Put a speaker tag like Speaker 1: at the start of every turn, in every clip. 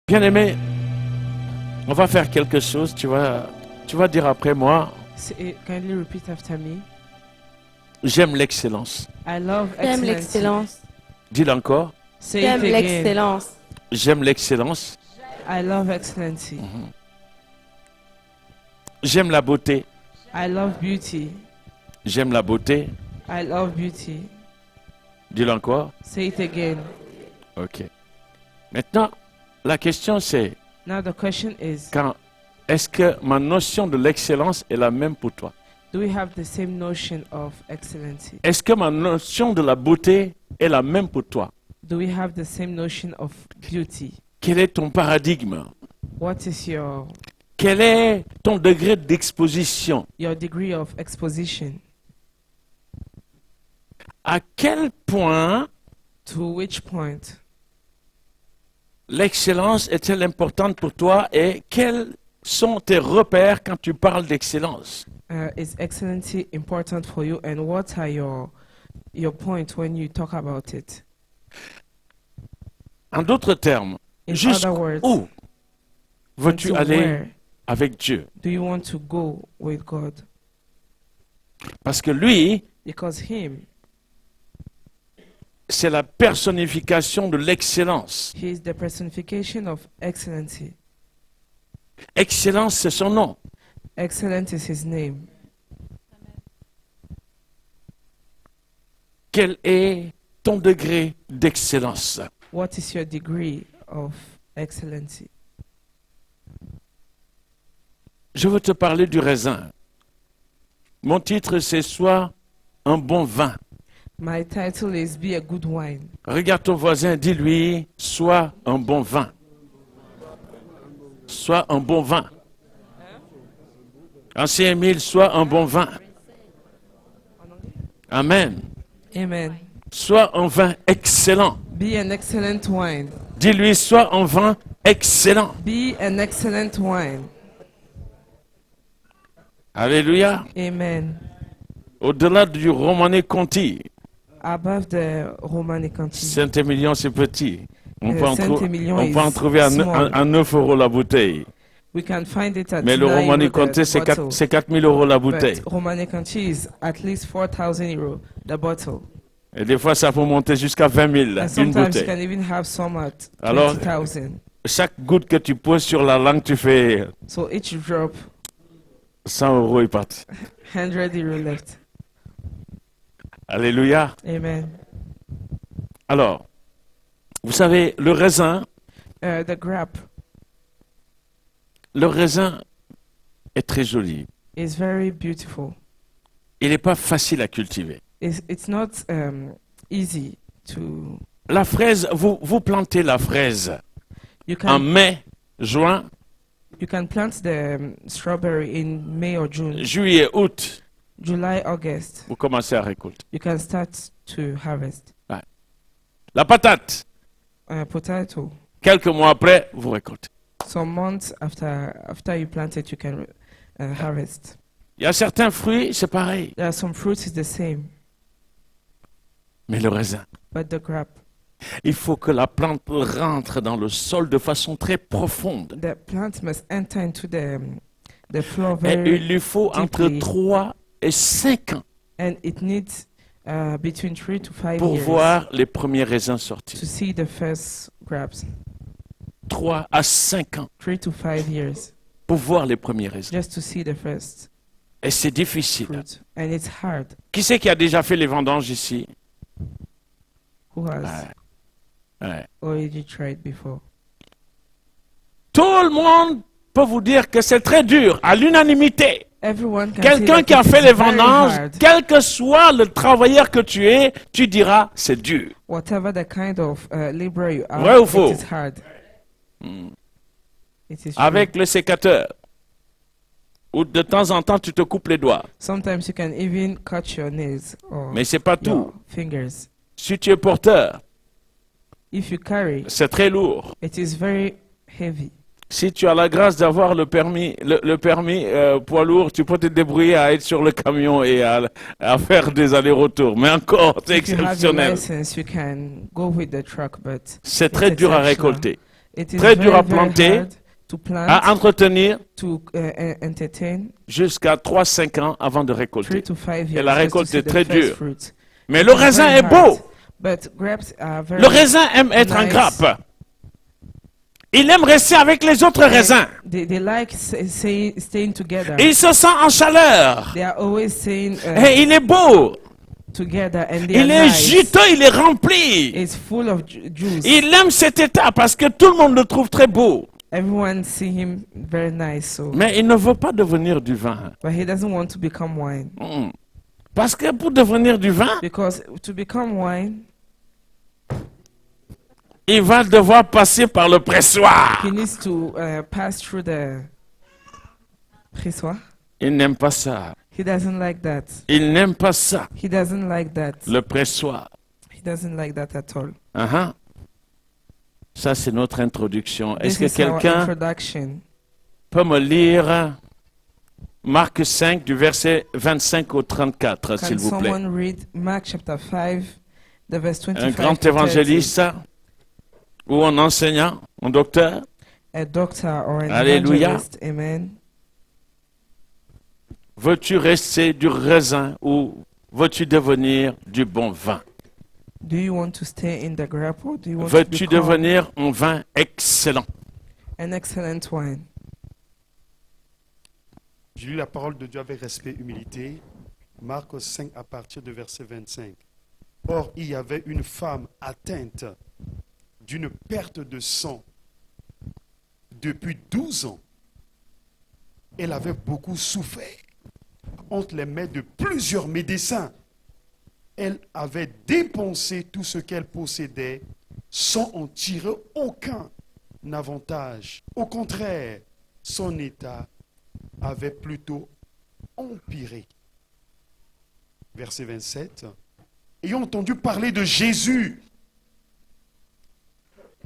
Speaker 1: Bien-aimé, on va faire quelque chose. Tu vas dire après moi,
Speaker 2: Kindly repeat after me.
Speaker 1: j'aime l'excellence.
Speaker 2: I love
Speaker 3: J'aime
Speaker 2: excellence.
Speaker 3: l'excellence.
Speaker 1: Dis-le encore.
Speaker 2: Say it
Speaker 3: J'aime
Speaker 2: again.
Speaker 3: l'excellence.
Speaker 1: J'aime l'excellence.
Speaker 2: I love excellency.
Speaker 1: J'aime la beauté.
Speaker 2: I love beauty.
Speaker 1: J'aime la beauté.
Speaker 2: I love beauty.
Speaker 1: Dis-le encore.
Speaker 2: Say it again.
Speaker 1: Ok. Maintenant, la question c'est,
Speaker 2: Now the question is,
Speaker 1: est-ce que ma notion de l'excellence est la même pour toi?
Speaker 2: do we have the same notion of excellency?
Speaker 1: Est-ce que ma notion de la beauté est la même pour toi?
Speaker 2: Do we have the same notion of beauty?
Speaker 1: Quel est ton paradigme?
Speaker 2: What is your
Speaker 1: Quel est ton degré d'exposition?
Speaker 2: degree of exposition?
Speaker 1: À quel point
Speaker 2: To which point
Speaker 1: l'excellence est-elle importante pour toi et quels sont tes repères quand tu parles d'excellence?
Speaker 2: is excellency important for you, and what are your points when you talk about it?
Speaker 1: En d'autres termes,
Speaker 2: In other words,
Speaker 1: jusqu'où veux-tu
Speaker 2: until
Speaker 1: aller
Speaker 2: where
Speaker 1: avec Dieu?
Speaker 2: do you want to go with God?
Speaker 1: Parce que lui,
Speaker 2: Because Him,
Speaker 1: c'est la personnification de l'excellence.
Speaker 2: He is the personification of excellency.
Speaker 1: Excellence, c'est son nom.
Speaker 2: Excellent is His name.
Speaker 1: Quel est ton degré d'excellence?
Speaker 2: What is your degree of excellency?
Speaker 1: Je veux te parler du raisin. Mon titre, c'est Sois un bon vin.
Speaker 2: My title is Be a Good Wine.
Speaker 1: Regarde ton voisin, dis-lui, sois un bon vin. Sois un bon vin. Ancien Émile, sois un bon vin. Amen.
Speaker 2: Amen.
Speaker 1: Sois un vin excellent.
Speaker 2: Be an excellent wine.
Speaker 1: Dis-lui, sois un vin excellent.
Speaker 2: Be an excellent wine.
Speaker 1: Alléluia.
Speaker 2: Amen.
Speaker 1: Au-delà du Romanée Conti,
Speaker 2: Above the Romani country.
Speaker 1: Saint-Émilion, c'est petit. On peut en
Speaker 2: Saint-Émilion
Speaker 1: trouver
Speaker 2: is small.
Speaker 1: à 9 euros la bouteille.
Speaker 2: We can find it at
Speaker 1: Mais le
Speaker 2: 9
Speaker 1: Romanée
Speaker 2: euro
Speaker 1: Conti,
Speaker 2: the
Speaker 1: c'est
Speaker 2: bottle.
Speaker 1: 4 000 euros la bouteille.
Speaker 2: But Romani country is at least 4,000 euro the bottle.
Speaker 1: Et des fois, ça peut monter jusqu'à 20 000
Speaker 2: And
Speaker 1: d'une
Speaker 2: sometimes you
Speaker 1: bouteille.
Speaker 2: can even have some at
Speaker 1: Alors,
Speaker 2: 20,000.
Speaker 1: chaque goutte que tu poses sur la langue, tu fais
Speaker 2: So each drop,
Speaker 1: 100 euros, ils partent.
Speaker 2: 100 euro left.
Speaker 1: Alléluia.
Speaker 2: Amen.
Speaker 1: Alors, vous savez, le raisin
Speaker 2: The grape
Speaker 1: est très joli.
Speaker 2: is very beautiful.
Speaker 1: Il n'est pas facile à cultiver.
Speaker 2: It's not easy to.
Speaker 1: La fraise, vous plantez la fraise
Speaker 2: You
Speaker 1: en
Speaker 2: can
Speaker 1: mai, juin,
Speaker 2: you can plant the strawberry in May or June,
Speaker 1: juillet, août.
Speaker 2: July, August.
Speaker 1: Vous commencez à récolter.
Speaker 2: You can start to harvest.
Speaker 1: La patate,
Speaker 2: Potato.
Speaker 1: quelques mois après, vous récoltez.
Speaker 2: Some months after you plant it, you can harvest.
Speaker 1: Il y a certains fruits, c'est pareil.
Speaker 2: There are some fruits is the same,
Speaker 1: Mais le raisin,
Speaker 2: but the grape,
Speaker 1: il faut que la plante rentre dans le sol de façon très profonde.
Speaker 2: the plant must enter into the floor
Speaker 1: Et
Speaker 2: very,
Speaker 1: il lui faut entre
Speaker 2: deeply.
Speaker 1: 3 et 5 ans
Speaker 2: and it needs between 3 to 5
Speaker 1: pour
Speaker 2: years
Speaker 1: voir les premiers raisins
Speaker 2: to
Speaker 1: sortir.
Speaker 2: see the first grapes.
Speaker 1: 3 à 5 ans
Speaker 2: 3 to 5 years
Speaker 1: pour voir les premiers raisins.
Speaker 2: just to see the first
Speaker 1: Et c'est difficile.
Speaker 2: fruit, and it's hard.
Speaker 1: Qui c'est qui a déjà fait les vendanges ici?
Speaker 2: Who has
Speaker 1: Ouais.
Speaker 2: already tried before?
Speaker 1: Tout le monde peut vous dire que c'est très dur, à l'unanimité.
Speaker 2: Everyone can
Speaker 1: Quelqu'un
Speaker 2: say
Speaker 1: qui a
Speaker 2: that it
Speaker 1: fait
Speaker 2: is
Speaker 1: les
Speaker 2: very
Speaker 1: vendanges,
Speaker 2: hard.
Speaker 1: quel que soit le travailleur que tu es, tu diras c'est dur.
Speaker 2: Whatever the kind of laborer you are,
Speaker 1: Vrai ou faux?
Speaker 2: it is hard. It is
Speaker 1: Avec
Speaker 2: true.
Speaker 1: le sécateur, ou de temps en temps tu te coupes les doigts.
Speaker 2: Sometimes you can even cut your nails or
Speaker 1: Mais c'est pas tout.
Speaker 2: your fingers.
Speaker 1: Si tu es porteur,
Speaker 2: If you carry,
Speaker 1: c'est très lourd.
Speaker 2: it is very heavy.
Speaker 1: Si tu as la grâce d'avoir le permis, poids lourd, tu peux te débrouiller à être sur le camion et à faire des allers-retours. Mais encore, c'est
Speaker 2: If you have your
Speaker 1: exceptionnel.
Speaker 2: license, you can go with the truck, but
Speaker 1: C'est
Speaker 2: it's
Speaker 1: très dur à
Speaker 2: exceptional.
Speaker 1: récolter.
Speaker 2: It is
Speaker 1: très dur à
Speaker 2: very, very
Speaker 1: planter,
Speaker 2: hard to plant,
Speaker 1: à entretenir,
Speaker 2: to entertain,
Speaker 1: jusqu'à 3-5 ans avant de
Speaker 2: 3
Speaker 1: récolter.
Speaker 2: to 5
Speaker 1: Et
Speaker 2: years
Speaker 1: la
Speaker 2: just to
Speaker 1: récolte
Speaker 2: see
Speaker 1: est
Speaker 2: the
Speaker 1: très
Speaker 2: first
Speaker 1: dure.
Speaker 2: fruit.
Speaker 1: Mais le
Speaker 2: It's
Speaker 1: raisin
Speaker 2: very
Speaker 1: est
Speaker 2: hard,
Speaker 1: beau.
Speaker 2: But grapes are very
Speaker 1: Le raisin aime être en
Speaker 2: nice.
Speaker 1: grappe. Il aime rester avec les autres raisins.
Speaker 2: They like staying together.
Speaker 1: Il se sent en chaleur.
Speaker 2: They are always staying
Speaker 1: Et il est beau.
Speaker 2: together, and they
Speaker 1: Il
Speaker 2: are
Speaker 1: est
Speaker 2: nice.
Speaker 1: juteux, il est rempli.
Speaker 2: It's full of juice.
Speaker 1: Il aime cet état parce que tout le monde le trouve très beau.
Speaker 2: Everyone see him very nice, so
Speaker 1: Mais il ne veut pas devenir du vin.
Speaker 2: but he doesn't want to become wine,
Speaker 1: Parce que pour devenir du vin,
Speaker 2: because to become wine,
Speaker 1: il va devoir passer par le pressoir.
Speaker 2: he needs to pass through the pressoir.
Speaker 1: Il n'aime pas ça.
Speaker 2: He doesn't like that.
Speaker 1: Il n'aime pas ça,
Speaker 2: He doesn't like that.
Speaker 1: le pressoir.
Speaker 2: He doesn't like that at all.
Speaker 1: Uh-huh. Ça, c'est notre introduction. Est-ce
Speaker 2: This
Speaker 1: que
Speaker 2: is our
Speaker 1: quelqu'un
Speaker 2: introduction.
Speaker 1: peut me lire Marc 5 du verset 25 au 34, s'il
Speaker 2: Can
Speaker 1: vous plaît?
Speaker 2: someone read Mark chapter 5, the verse 25
Speaker 1: Un grand
Speaker 2: to 30?
Speaker 1: évangéliste ou un enseignant, un docteur?
Speaker 2: A doctor or an
Speaker 1: Alléluia.
Speaker 2: evangelist, amen.
Speaker 1: Veux-tu rester du raisin ou veux-tu devenir du bon vin?
Speaker 2: Do you want to stay in the grape, or do you want to
Speaker 1: Veux-tu
Speaker 2: become
Speaker 1: devenir un vin excellent?
Speaker 2: an excellent wine?
Speaker 3: J'ai lu la parole de Dieu avec respect et humilité. Marc 5 à partir de verset 25. Or, il y avait une femme atteinte d'une perte de sang depuis 12 ans. Elle avait beaucoup souffert entre les mains de plusieurs médecins. Elle avait dépensé tout ce qu'elle possédait sans en tirer aucun avantage. Au contraire, son état avait plutôt empiré. Verset 27. Ayant entendu parler de Jésus,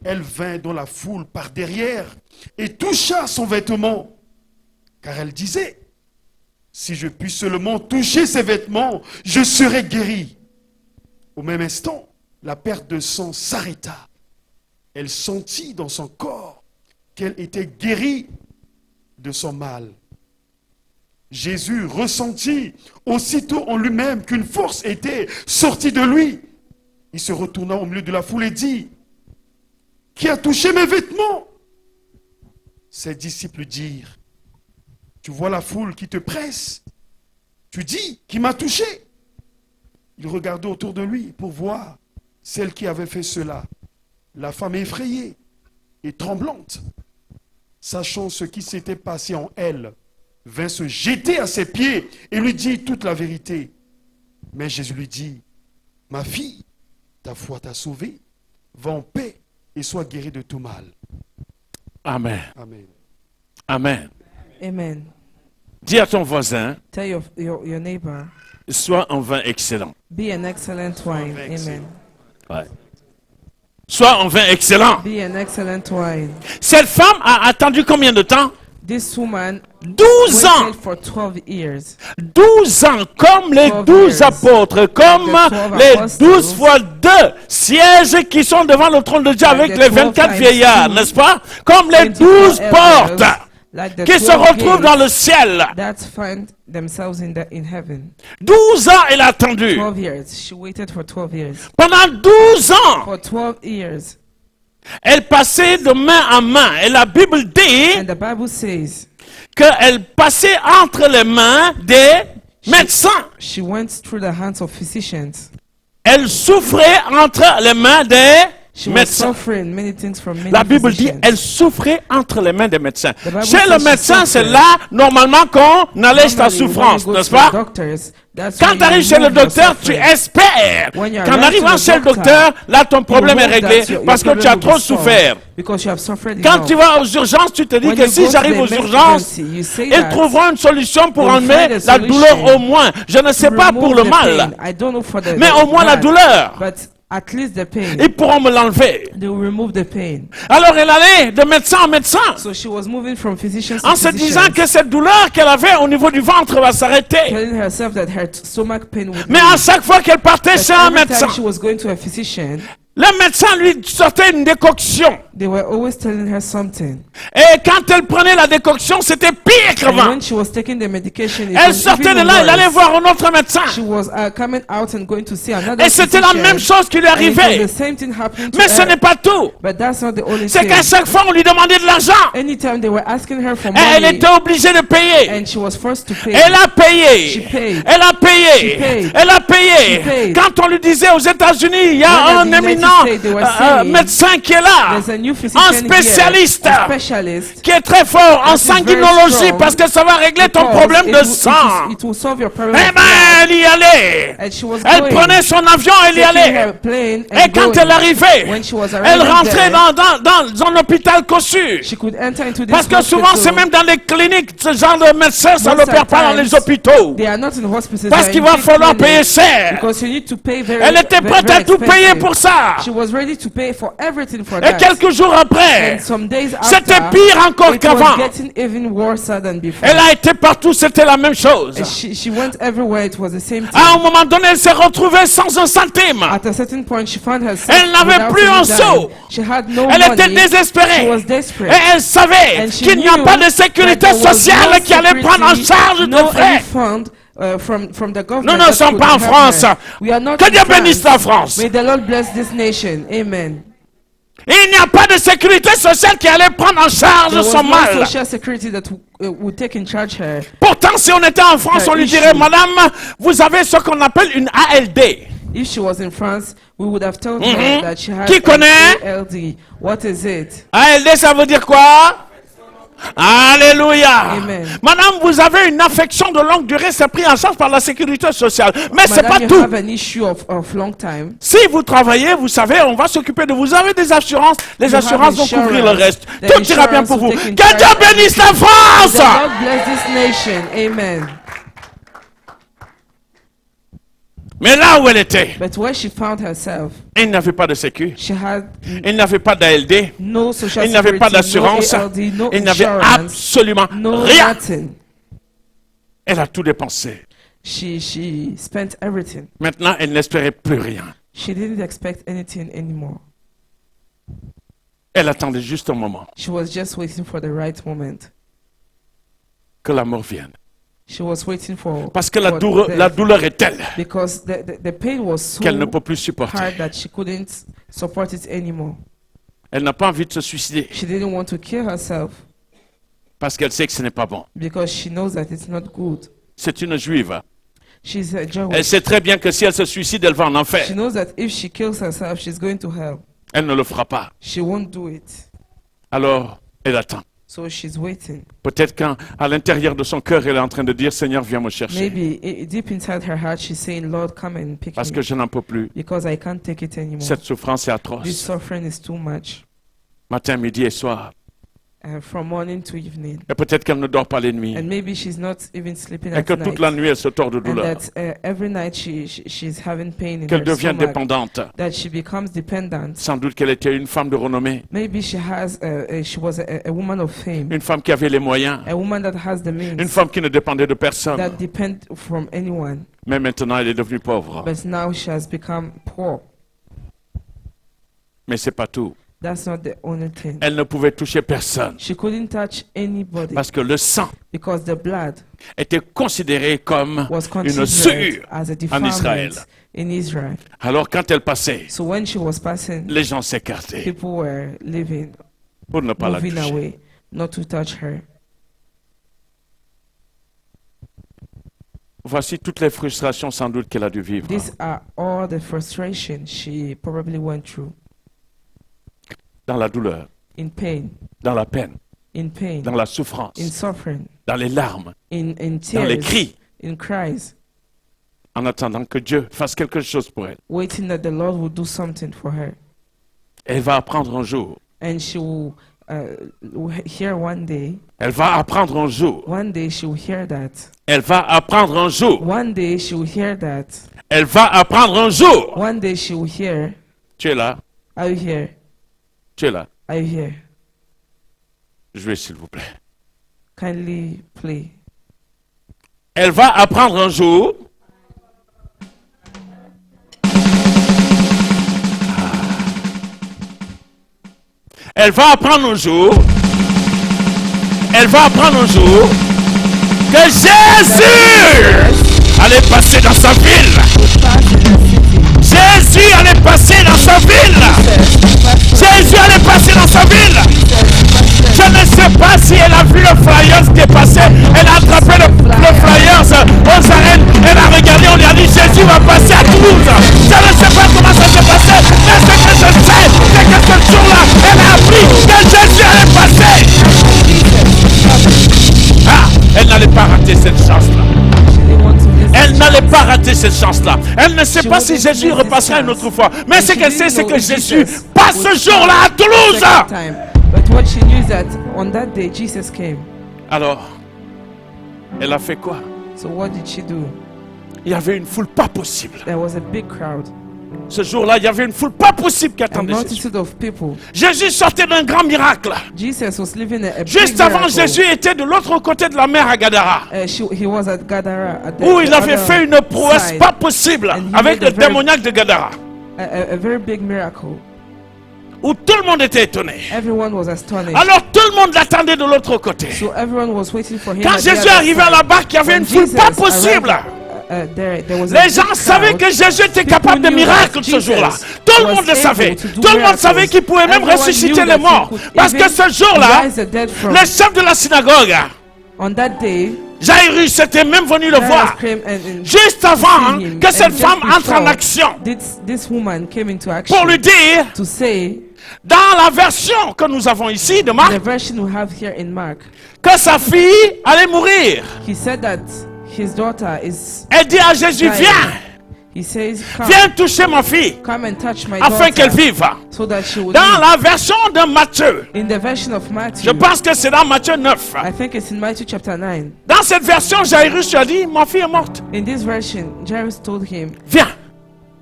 Speaker 3: elle vint dans la foule par derrière et toucha son vêtement, car elle disait, si je puis seulement toucher ses vêtements, je serai guérie. Au même instant, la perte de sang s'arrêta. Elle sentit dans son corps qu'elle était guérie de son mal. Jésus ressentit aussitôt en lui-même qu'une force était sortie de lui. Il se retourna au milieu de la foule et dit, « Qui a touché mes vêtements ?» Ses disciples dirent, « Tu vois la foule qui te presse. Tu dis, qui m'a touché ?» Il regardait autour de lui pour voir celle qui avait fait cela. La femme effrayée et tremblante, sachant ce qui s'était passé en elle, vint se jeter à ses pieds et lui dit toute la vérité. Mais Jésus lui dit, « Ma fille, ta foi t'a sauvée. Va en paix et sois guérie de tout mal. »
Speaker 1: Amen.
Speaker 3: Amen.
Speaker 1: Amen.
Speaker 2: Amen.
Speaker 1: Dis à ton voisin,
Speaker 2: Tell your neighbor,
Speaker 1: sois un vin excellent.
Speaker 2: be an excellent wine.
Speaker 3: vin
Speaker 2: Amen.
Speaker 3: excellent.
Speaker 1: Ouais. Sois un vin excellent.
Speaker 2: Be an excellent wine.
Speaker 1: Cette femme a attendu combien de temps?
Speaker 2: This woman
Speaker 1: 12 ans.
Speaker 2: waited for 12 years.
Speaker 1: 12 ans, comme les
Speaker 2: 12
Speaker 1: 12
Speaker 2: years.
Speaker 1: apôtres, comme
Speaker 2: The 12
Speaker 1: les
Speaker 2: apostles.
Speaker 1: 12 fois 2 sièges qui sont devant le trône de Dieu avec
Speaker 2: the
Speaker 1: les
Speaker 2: 12
Speaker 1: 24
Speaker 2: times
Speaker 1: vieillards,
Speaker 2: two,
Speaker 1: n'est-ce pas? Comme les
Speaker 2: 24
Speaker 1: 12
Speaker 2: elders,
Speaker 1: portes
Speaker 2: like the
Speaker 1: qui se
Speaker 2: 12
Speaker 1: retrouvent dans
Speaker 2: gates
Speaker 1: le ciel.
Speaker 2: that find themselves in heaven.
Speaker 1: 12 ans, elle a attendu.
Speaker 2: 12 years. She waited for 12 years.
Speaker 1: Pendant 12 ans,
Speaker 2: For 12 years.
Speaker 1: elle passait de main en main. Et la Bible dit
Speaker 2: And the Bible says
Speaker 1: qu'elle passait entre les mains des médecins.
Speaker 2: she went through the hands of physicians.
Speaker 1: Elle souffrait entre les mains des
Speaker 2: She was
Speaker 1: médecins.
Speaker 2: suffering many things from many
Speaker 1: La Bible dit,
Speaker 2: physicians.
Speaker 1: elle souffrait entre les mains des médecins.
Speaker 2: The Bible
Speaker 1: Chez
Speaker 2: says
Speaker 1: le
Speaker 2: she
Speaker 1: médecin, c'est
Speaker 2: suffered.
Speaker 1: là, normalement, qu'on allège ta
Speaker 2: Normally, when
Speaker 1: souffrance,
Speaker 2: you go
Speaker 1: n'est-ce
Speaker 2: to
Speaker 1: pas?
Speaker 2: the doctors, that's
Speaker 1: Quand
Speaker 2: when
Speaker 1: tu arrives
Speaker 2: you
Speaker 1: chez le
Speaker 2: remove your
Speaker 1: docteur, tu
Speaker 2: suffering.
Speaker 1: espères
Speaker 2: When you
Speaker 1: qu'en
Speaker 2: arrive
Speaker 1: arrivant
Speaker 2: to the
Speaker 1: chez le docteur, là, ton problème est
Speaker 2: remove
Speaker 1: réglé
Speaker 2: that, your
Speaker 1: parce que tu
Speaker 2: problem
Speaker 1: as
Speaker 2: will
Speaker 1: trop
Speaker 2: be solved
Speaker 1: souffert.
Speaker 2: Because you have suffered
Speaker 1: Quand
Speaker 2: enough.
Speaker 1: tu vas aux urgences, tu te dis
Speaker 2: When
Speaker 1: que
Speaker 2: you
Speaker 1: si
Speaker 2: go to
Speaker 1: j'arrive
Speaker 2: the
Speaker 1: aux urgences,
Speaker 2: emergency, you say
Speaker 1: ils
Speaker 2: that
Speaker 1: trouveront une solution pour
Speaker 2: we'll
Speaker 1: enlever
Speaker 2: find a
Speaker 1: la
Speaker 2: solution
Speaker 1: douleur au moins. Je ne sais
Speaker 2: to
Speaker 1: pas pour
Speaker 2: remove
Speaker 1: le
Speaker 2: the
Speaker 1: mal,
Speaker 2: pain. I don't know for the
Speaker 1: mais au moins la
Speaker 2: bad,
Speaker 1: douleur.
Speaker 2: But at least the pain.
Speaker 1: Ils pourront me l'enlever.
Speaker 2: They will remove the pain.
Speaker 1: Alors elle allait de médecin en médecin,
Speaker 2: So she was moving from physicians to
Speaker 1: en se
Speaker 2: physicians,
Speaker 1: disant que cette douleur qu'elle avait au niveau du ventre va s'arrêter.
Speaker 2: telling herself that her stomach pain would
Speaker 1: Mais
Speaker 2: leave.
Speaker 1: à chaque fois qu'elle partait
Speaker 2: But
Speaker 1: chez un
Speaker 2: every
Speaker 1: médecin,
Speaker 2: time she was going to a physician,
Speaker 1: Le médecin lui sortait une décoction.
Speaker 2: They were always telling her something.
Speaker 1: Et quand elle prenait la décoction, c'était pire
Speaker 2: And
Speaker 1: qu'avant.
Speaker 2: when she was taking the medication, it
Speaker 1: Elle
Speaker 2: was
Speaker 1: sortait de
Speaker 2: even
Speaker 1: là, elle allait
Speaker 2: worse.
Speaker 1: voir un autre médecin.
Speaker 2: She was coming out and going to see another
Speaker 1: Et c'était la
Speaker 2: physician.
Speaker 1: même chose qui lui
Speaker 2: And it was
Speaker 1: arrivait.
Speaker 2: the same thing happening to
Speaker 1: Mais ce
Speaker 2: her.
Speaker 1: n'est pas tout.
Speaker 2: But that's not the only
Speaker 1: C'est
Speaker 2: thing.
Speaker 1: qu'à chaque fois, on lui demandait de l'argent.
Speaker 2: Anytime they were asking her for
Speaker 1: Et elle
Speaker 2: money,
Speaker 1: était obligée de payer.
Speaker 2: and she was forced to pay.
Speaker 1: Elle a
Speaker 2: She
Speaker 1: payé.
Speaker 2: paid.
Speaker 1: Elle a
Speaker 2: She
Speaker 1: payé.
Speaker 2: paid.
Speaker 1: Elle a
Speaker 2: She
Speaker 1: payé.
Speaker 2: paid.
Speaker 1: Quand on lui disait aux États-Unis, il y a
Speaker 2: When
Speaker 1: un
Speaker 2: the United
Speaker 1: éminent
Speaker 2: States, they were saying,
Speaker 1: médecin qui est là,
Speaker 2: There's a new physician
Speaker 1: un spécialiste
Speaker 2: here, a specialist,
Speaker 1: qui est très fort en
Speaker 2: That is very
Speaker 1: sanguinologie
Speaker 2: strong,
Speaker 1: parce que ça va régler ton
Speaker 2: because
Speaker 1: problème
Speaker 2: it
Speaker 1: de
Speaker 2: will-
Speaker 1: sang.
Speaker 2: It will solve your problem.
Speaker 1: Eh
Speaker 2: of
Speaker 1: ben,
Speaker 2: blood.
Speaker 1: elle y allait.
Speaker 2: And she was
Speaker 1: Elle
Speaker 2: going,
Speaker 1: prenait son avion, elle y
Speaker 2: taking
Speaker 1: allait.
Speaker 2: her plane and
Speaker 1: Et quand
Speaker 2: going.
Speaker 1: elle arrivait,
Speaker 2: When she was
Speaker 1: elle
Speaker 2: arriving
Speaker 1: rentrait
Speaker 2: there,
Speaker 1: dans un hôpital cossu.
Speaker 2: she could enter into this
Speaker 1: Parce que souvent,
Speaker 2: hospital.
Speaker 1: c'est même dans les cliniques, ce genre de médecin, ça
Speaker 2: Most
Speaker 1: n'opère
Speaker 2: of
Speaker 1: pas dans
Speaker 2: times,
Speaker 1: les hôpitaux.
Speaker 2: They are not in hospitals.
Speaker 1: Parce
Speaker 2: they
Speaker 1: qu'il
Speaker 2: are in
Speaker 1: va
Speaker 2: big
Speaker 1: falloir
Speaker 2: clinics,
Speaker 1: payer cher.
Speaker 2: Because you need to pay very,
Speaker 1: Elle était
Speaker 2: very,
Speaker 1: prête à
Speaker 2: very
Speaker 1: tout payer
Speaker 2: expensive.
Speaker 1: pour ça.
Speaker 2: She was ready to pay for everything for
Speaker 1: Et
Speaker 2: that.
Speaker 1: quelques jours après,
Speaker 2: And some days
Speaker 1: c'était
Speaker 2: after,
Speaker 1: pire encore
Speaker 2: it
Speaker 1: qu'avant.
Speaker 2: was getting even worse than before.
Speaker 1: Elle a été partout, c'était la même chose.
Speaker 2: And she went everywhere. It was the same thing.
Speaker 1: À un moment donné, elle s'est retrouvée sans un centime.
Speaker 2: At a certain point, she found herself
Speaker 1: Elle n'avait
Speaker 2: without
Speaker 1: plus
Speaker 2: any
Speaker 1: un
Speaker 2: dime.
Speaker 1: sou.
Speaker 2: She had no
Speaker 1: Elle était
Speaker 2: money. She
Speaker 1: désespérée.
Speaker 2: was
Speaker 1: Et
Speaker 2: desperate.
Speaker 1: elle savait
Speaker 2: And she
Speaker 1: qu'il n'y a
Speaker 2: knew
Speaker 1: pas de
Speaker 2: that
Speaker 1: sécurité
Speaker 2: there was
Speaker 1: sociale
Speaker 2: no
Speaker 1: qui allait prendre en
Speaker 2: security,
Speaker 1: charge
Speaker 2: no
Speaker 1: de
Speaker 2: any
Speaker 1: frais.
Speaker 2: fund from the government.
Speaker 1: Nous ne
Speaker 2: that
Speaker 1: sommes
Speaker 2: could
Speaker 1: pas en
Speaker 2: help
Speaker 1: France.
Speaker 2: her. We are not
Speaker 1: Que
Speaker 2: in
Speaker 1: Dieu bénisse
Speaker 2: France.
Speaker 1: la France.
Speaker 2: May the Lord bless this nation. Amen.
Speaker 1: Il n'y a pas de sécurité sociale qui allait prendre en charge
Speaker 2: There was
Speaker 1: son
Speaker 2: no
Speaker 1: mal.
Speaker 2: social security that would take in charge her.
Speaker 1: Pourtant, si on était en France,
Speaker 2: Her
Speaker 1: on lui
Speaker 2: issue.
Speaker 1: dirait, Madame, vous avez ce qu'on appelle une ALD.
Speaker 2: If she was in France, we would have told
Speaker 1: Mhm.
Speaker 2: her that she had
Speaker 1: Qui connaît?
Speaker 2: ALD. What is it?
Speaker 1: ALD, ça veut dire quoi? Alléluia.
Speaker 2: Amen.
Speaker 1: Madame, vous avez une affection de longue durée, c'est pris en charge par la sécurité sociale. Mais c'est
Speaker 2: Madam,
Speaker 1: pas
Speaker 2: you
Speaker 1: tout.
Speaker 2: have an issue of long time.
Speaker 1: Si vous travaillez, vous savez, on va s'occuper de vous. Vous avez des assurances, les
Speaker 2: You
Speaker 1: assurances
Speaker 2: have
Speaker 1: vont couvrir le
Speaker 2: insurance.
Speaker 1: reste.
Speaker 2: The
Speaker 1: Tout ira bien
Speaker 2: insurance
Speaker 1: pour vous.
Speaker 2: will take in
Speaker 1: Que
Speaker 2: charge
Speaker 1: Dieu
Speaker 2: of
Speaker 1: bénisse la
Speaker 2: everything.
Speaker 1: France.
Speaker 2: The Lord bless this nation. Amen.
Speaker 1: Mais là où elle était,
Speaker 2: But where she found herself,
Speaker 1: il n'avait pas de sécu,
Speaker 2: she had
Speaker 1: il n'avait pas d'ALD,
Speaker 2: no social
Speaker 1: il n'avait
Speaker 2: security,
Speaker 1: pas d'assurance,
Speaker 2: no ALD, no
Speaker 1: il n'avait
Speaker 2: insurance,
Speaker 1: absolument
Speaker 2: no
Speaker 1: rien.
Speaker 2: nothing.
Speaker 1: Elle a tout dépensé.
Speaker 2: She spent everything.
Speaker 1: Maintenant, elle n'espérait plus rien.
Speaker 2: She didn't expect anything anymore.
Speaker 1: Elle attendait juste un moment
Speaker 2: She was just waiting for the right moment.
Speaker 1: que la mort vienne.
Speaker 2: She was waiting for
Speaker 1: Parce que la
Speaker 2: for death.
Speaker 1: douleur est telle
Speaker 2: Because the pain was so
Speaker 1: qu'elle ne peut plus supporter.
Speaker 2: hard that she couldn't support it anymore.
Speaker 1: Elle n'a pas envie de se suicider
Speaker 2: She didn't want to kill herself
Speaker 1: parce qu'elle sait que ce n'est pas bon.
Speaker 2: because she knows that it's not good.
Speaker 1: C'est une juive.
Speaker 2: She's a
Speaker 1: Elle
Speaker 2: Jewish.
Speaker 1: sait très bien que si elle se suicide, elle va en
Speaker 2: She
Speaker 1: enfer.
Speaker 2: knows that if she kills herself, she's going to hell.
Speaker 1: Elle ne le fera pas.
Speaker 2: She won't do it.
Speaker 1: Alors, elle attend.
Speaker 2: So she's waiting.
Speaker 1: Peut-être qu'à l'intérieur de son cœur, elle est en train de dire, Seigneur, viens me chercher.
Speaker 2: Maybe deep inside her heart, she's saying, Lord, come and pick
Speaker 1: Parce
Speaker 2: me
Speaker 1: que je n'en peux plus.
Speaker 2: because I can't take it anymore.
Speaker 1: Cette souffrance est
Speaker 2: This
Speaker 1: atroce.
Speaker 2: suffering is too much.
Speaker 1: Matin, midi et soir.
Speaker 2: From morning to evening.
Speaker 1: Et peut-être qu'elle ne dort pas les nuits.
Speaker 2: And maybe she's not even sleeping
Speaker 1: Et
Speaker 2: at
Speaker 1: que
Speaker 2: night.
Speaker 1: toute la nuit, elle se tord de
Speaker 2: And
Speaker 1: douleur.
Speaker 2: that every night she's having pain in
Speaker 1: Qu'elle
Speaker 2: her
Speaker 1: devient
Speaker 2: stomach.
Speaker 1: dépendante.
Speaker 2: That she becomes dependent.
Speaker 1: Sans doute qu'elle était une femme de renommée.
Speaker 2: Maybe she was a woman of fame.
Speaker 1: Une femme qui avait les moyens.
Speaker 2: A woman that has the
Speaker 1: Une
Speaker 2: means.
Speaker 1: femme qui ne dépendait de personne.
Speaker 2: That depend from anyone.
Speaker 1: Mais maintenant, elle est devenue pauvre.
Speaker 2: But now she has become poor.
Speaker 1: Mais c'est pas tout.
Speaker 2: That's not the only thing.
Speaker 1: Elle ne pouvait toucher personne.
Speaker 2: She couldn't touch anybody
Speaker 1: Parce que le sang
Speaker 2: because the blood
Speaker 1: était considéré comme
Speaker 2: was
Speaker 1: une
Speaker 2: considered
Speaker 1: souillure
Speaker 2: as a
Speaker 1: en Israël.
Speaker 2: defilement in Israel.
Speaker 1: Alors quand elle passait,
Speaker 2: So when she was passing,
Speaker 1: les gens s'écartaient
Speaker 2: people were leaving,
Speaker 1: pour ne pas la
Speaker 2: moving
Speaker 1: toucher.
Speaker 2: away, not to touch her.
Speaker 1: Voici toutes les frustrations sans doute qu'elle a dû vivre.
Speaker 2: These are all the frustrations she probably went through.
Speaker 1: Dans la douleur,
Speaker 2: In pain,
Speaker 1: dans la peine,
Speaker 2: in pain,
Speaker 1: dans la souffrance,
Speaker 2: in suffering,
Speaker 1: dans les larmes,
Speaker 2: in
Speaker 1: dans les
Speaker 2: tears,
Speaker 1: cris,
Speaker 2: in cries,
Speaker 1: en attendant que Dieu fasse quelque chose pour elle.
Speaker 2: waiting that the Lord will do something for her.
Speaker 1: Elle va apprendre un jour.
Speaker 2: And she will hear one day
Speaker 1: Elle va apprendre un jour.
Speaker 2: she will hear that.
Speaker 1: Elle va apprendre un jour.
Speaker 2: One day she will hear that.
Speaker 1: Elle va apprendre un jour.
Speaker 2: One day she will hear,
Speaker 1: Tu es là?
Speaker 2: are you here?
Speaker 1: Tu es là?
Speaker 2: Are you here?
Speaker 1: Jouez s'il vous plaît.
Speaker 2: Kindly play.
Speaker 1: Elle va apprendre un jour. elle va apprendre un jour, que Jésus allait passer dans sa ville. Jésus allait passer dans sa ville. Jésus allait passer dans sa ville. Je ne sais pas si elle a vu le flyers qui est passé. Elle a attrapé le flyers aux arènes. Elle a regardé, on lui a dit Jésus va passer à Toulouse. Je ne sais pas comment ça s'est passé. Mais ce que je sais, c'est que ce jour-là, elle a appris que Jésus allait passer. Ah, elle n'allait pas rater cette chance-là. Elle n'allait pas rater cette chance-là. Elle ne sait pas si Jésus repassera une autre fois. Mais ce qu'elle sait, c'est que Jésus passe ce jour-là à Toulouse.
Speaker 2: But what she knew is that on that day Jesus came.
Speaker 1: Alors, elle a fait quoi?
Speaker 2: So what did she do?
Speaker 1: Il y avait une foule pas possible.
Speaker 2: There was a big crowd.
Speaker 1: Ce jour-là, il y avait une foule pas possible qui
Speaker 2: A
Speaker 1: attendait Jésus.
Speaker 2: multitude of people.
Speaker 1: Jésus sortait d'un grand miracle.
Speaker 2: Jesus was living a
Speaker 1: Juste
Speaker 2: big
Speaker 1: avant,
Speaker 2: miracle.
Speaker 1: Jésus était de l'autre côté de la mer à Gadara,
Speaker 2: He was at Gadara. At the,
Speaker 1: où il
Speaker 2: the
Speaker 1: avait
Speaker 2: other
Speaker 1: fait une prouesse
Speaker 2: side.
Speaker 1: pas possible
Speaker 2: And he
Speaker 1: avec
Speaker 2: made
Speaker 1: le
Speaker 2: a very-
Speaker 1: démoniaque de Gadara,
Speaker 2: A very big miracle.
Speaker 1: où tout le monde était étonné.
Speaker 2: Everyone was astonished.
Speaker 1: Alors tout le monde l'attendait de l'autre côté.
Speaker 2: So everyone was waiting for him.
Speaker 1: Quand
Speaker 2: at the
Speaker 1: Jésus
Speaker 2: other
Speaker 1: arrivait à
Speaker 2: side.
Speaker 1: la barque, il y avait
Speaker 2: When
Speaker 1: une foule
Speaker 2: Jesus
Speaker 1: pas
Speaker 2: arrived,
Speaker 1: possible.
Speaker 2: there was a
Speaker 1: Les gens
Speaker 2: big
Speaker 1: savaient
Speaker 2: crowd.
Speaker 1: que Jésus était
Speaker 2: People
Speaker 1: capable de
Speaker 2: knew
Speaker 1: miracles
Speaker 2: that
Speaker 1: ce jour-là.
Speaker 2: Jesus
Speaker 1: Tout le
Speaker 2: was
Speaker 1: monde le
Speaker 2: able
Speaker 1: savait.
Speaker 2: to do
Speaker 1: Tout le monde
Speaker 2: miracles.
Speaker 1: savait qu'il pouvait même
Speaker 2: Everyone
Speaker 1: ressusciter
Speaker 2: knew
Speaker 1: les
Speaker 2: that he
Speaker 1: morts.
Speaker 2: could
Speaker 1: Parce que
Speaker 2: even
Speaker 1: ce jour-là,
Speaker 2: rise the dead from.
Speaker 1: le chef de la synagogue,
Speaker 2: On that day,
Speaker 1: Jairus, était même venu le
Speaker 2: Jairus
Speaker 1: voir.
Speaker 2: came and
Speaker 1: Juste avant
Speaker 2: see him.
Speaker 1: que cette
Speaker 2: And
Speaker 1: femme
Speaker 2: just
Speaker 1: entre en
Speaker 2: before,
Speaker 1: action.
Speaker 2: This woman came into action
Speaker 1: Pour lui dire,
Speaker 2: to say,
Speaker 1: dans la version que nous avons ici de Marc,
Speaker 2: the version we have here in Mark,
Speaker 1: que sa fille allait mourir.
Speaker 2: he said that his daughter is
Speaker 1: Elle dit à Jésus,
Speaker 2: dying.
Speaker 1: viens,
Speaker 2: He says,
Speaker 1: viens toucher ma fille,
Speaker 2: come and touch my
Speaker 1: afin qu'elle
Speaker 2: daughter
Speaker 1: vive.
Speaker 2: so that she will
Speaker 1: Dans
Speaker 2: live.
Speaker 1: la version de Matthieu,
Speaker 2: In the version of Matthew,
Speaker 1: je pense que c'est dans Matthieu 9.
Speaker 2: I think it's in Matthew chapter 9.
Speaker 1: Dans cette version, Jairus lui a dit, ma fille est morte.
Speaker 2: In this version, Jairus told him,
Speaker 1: Viens,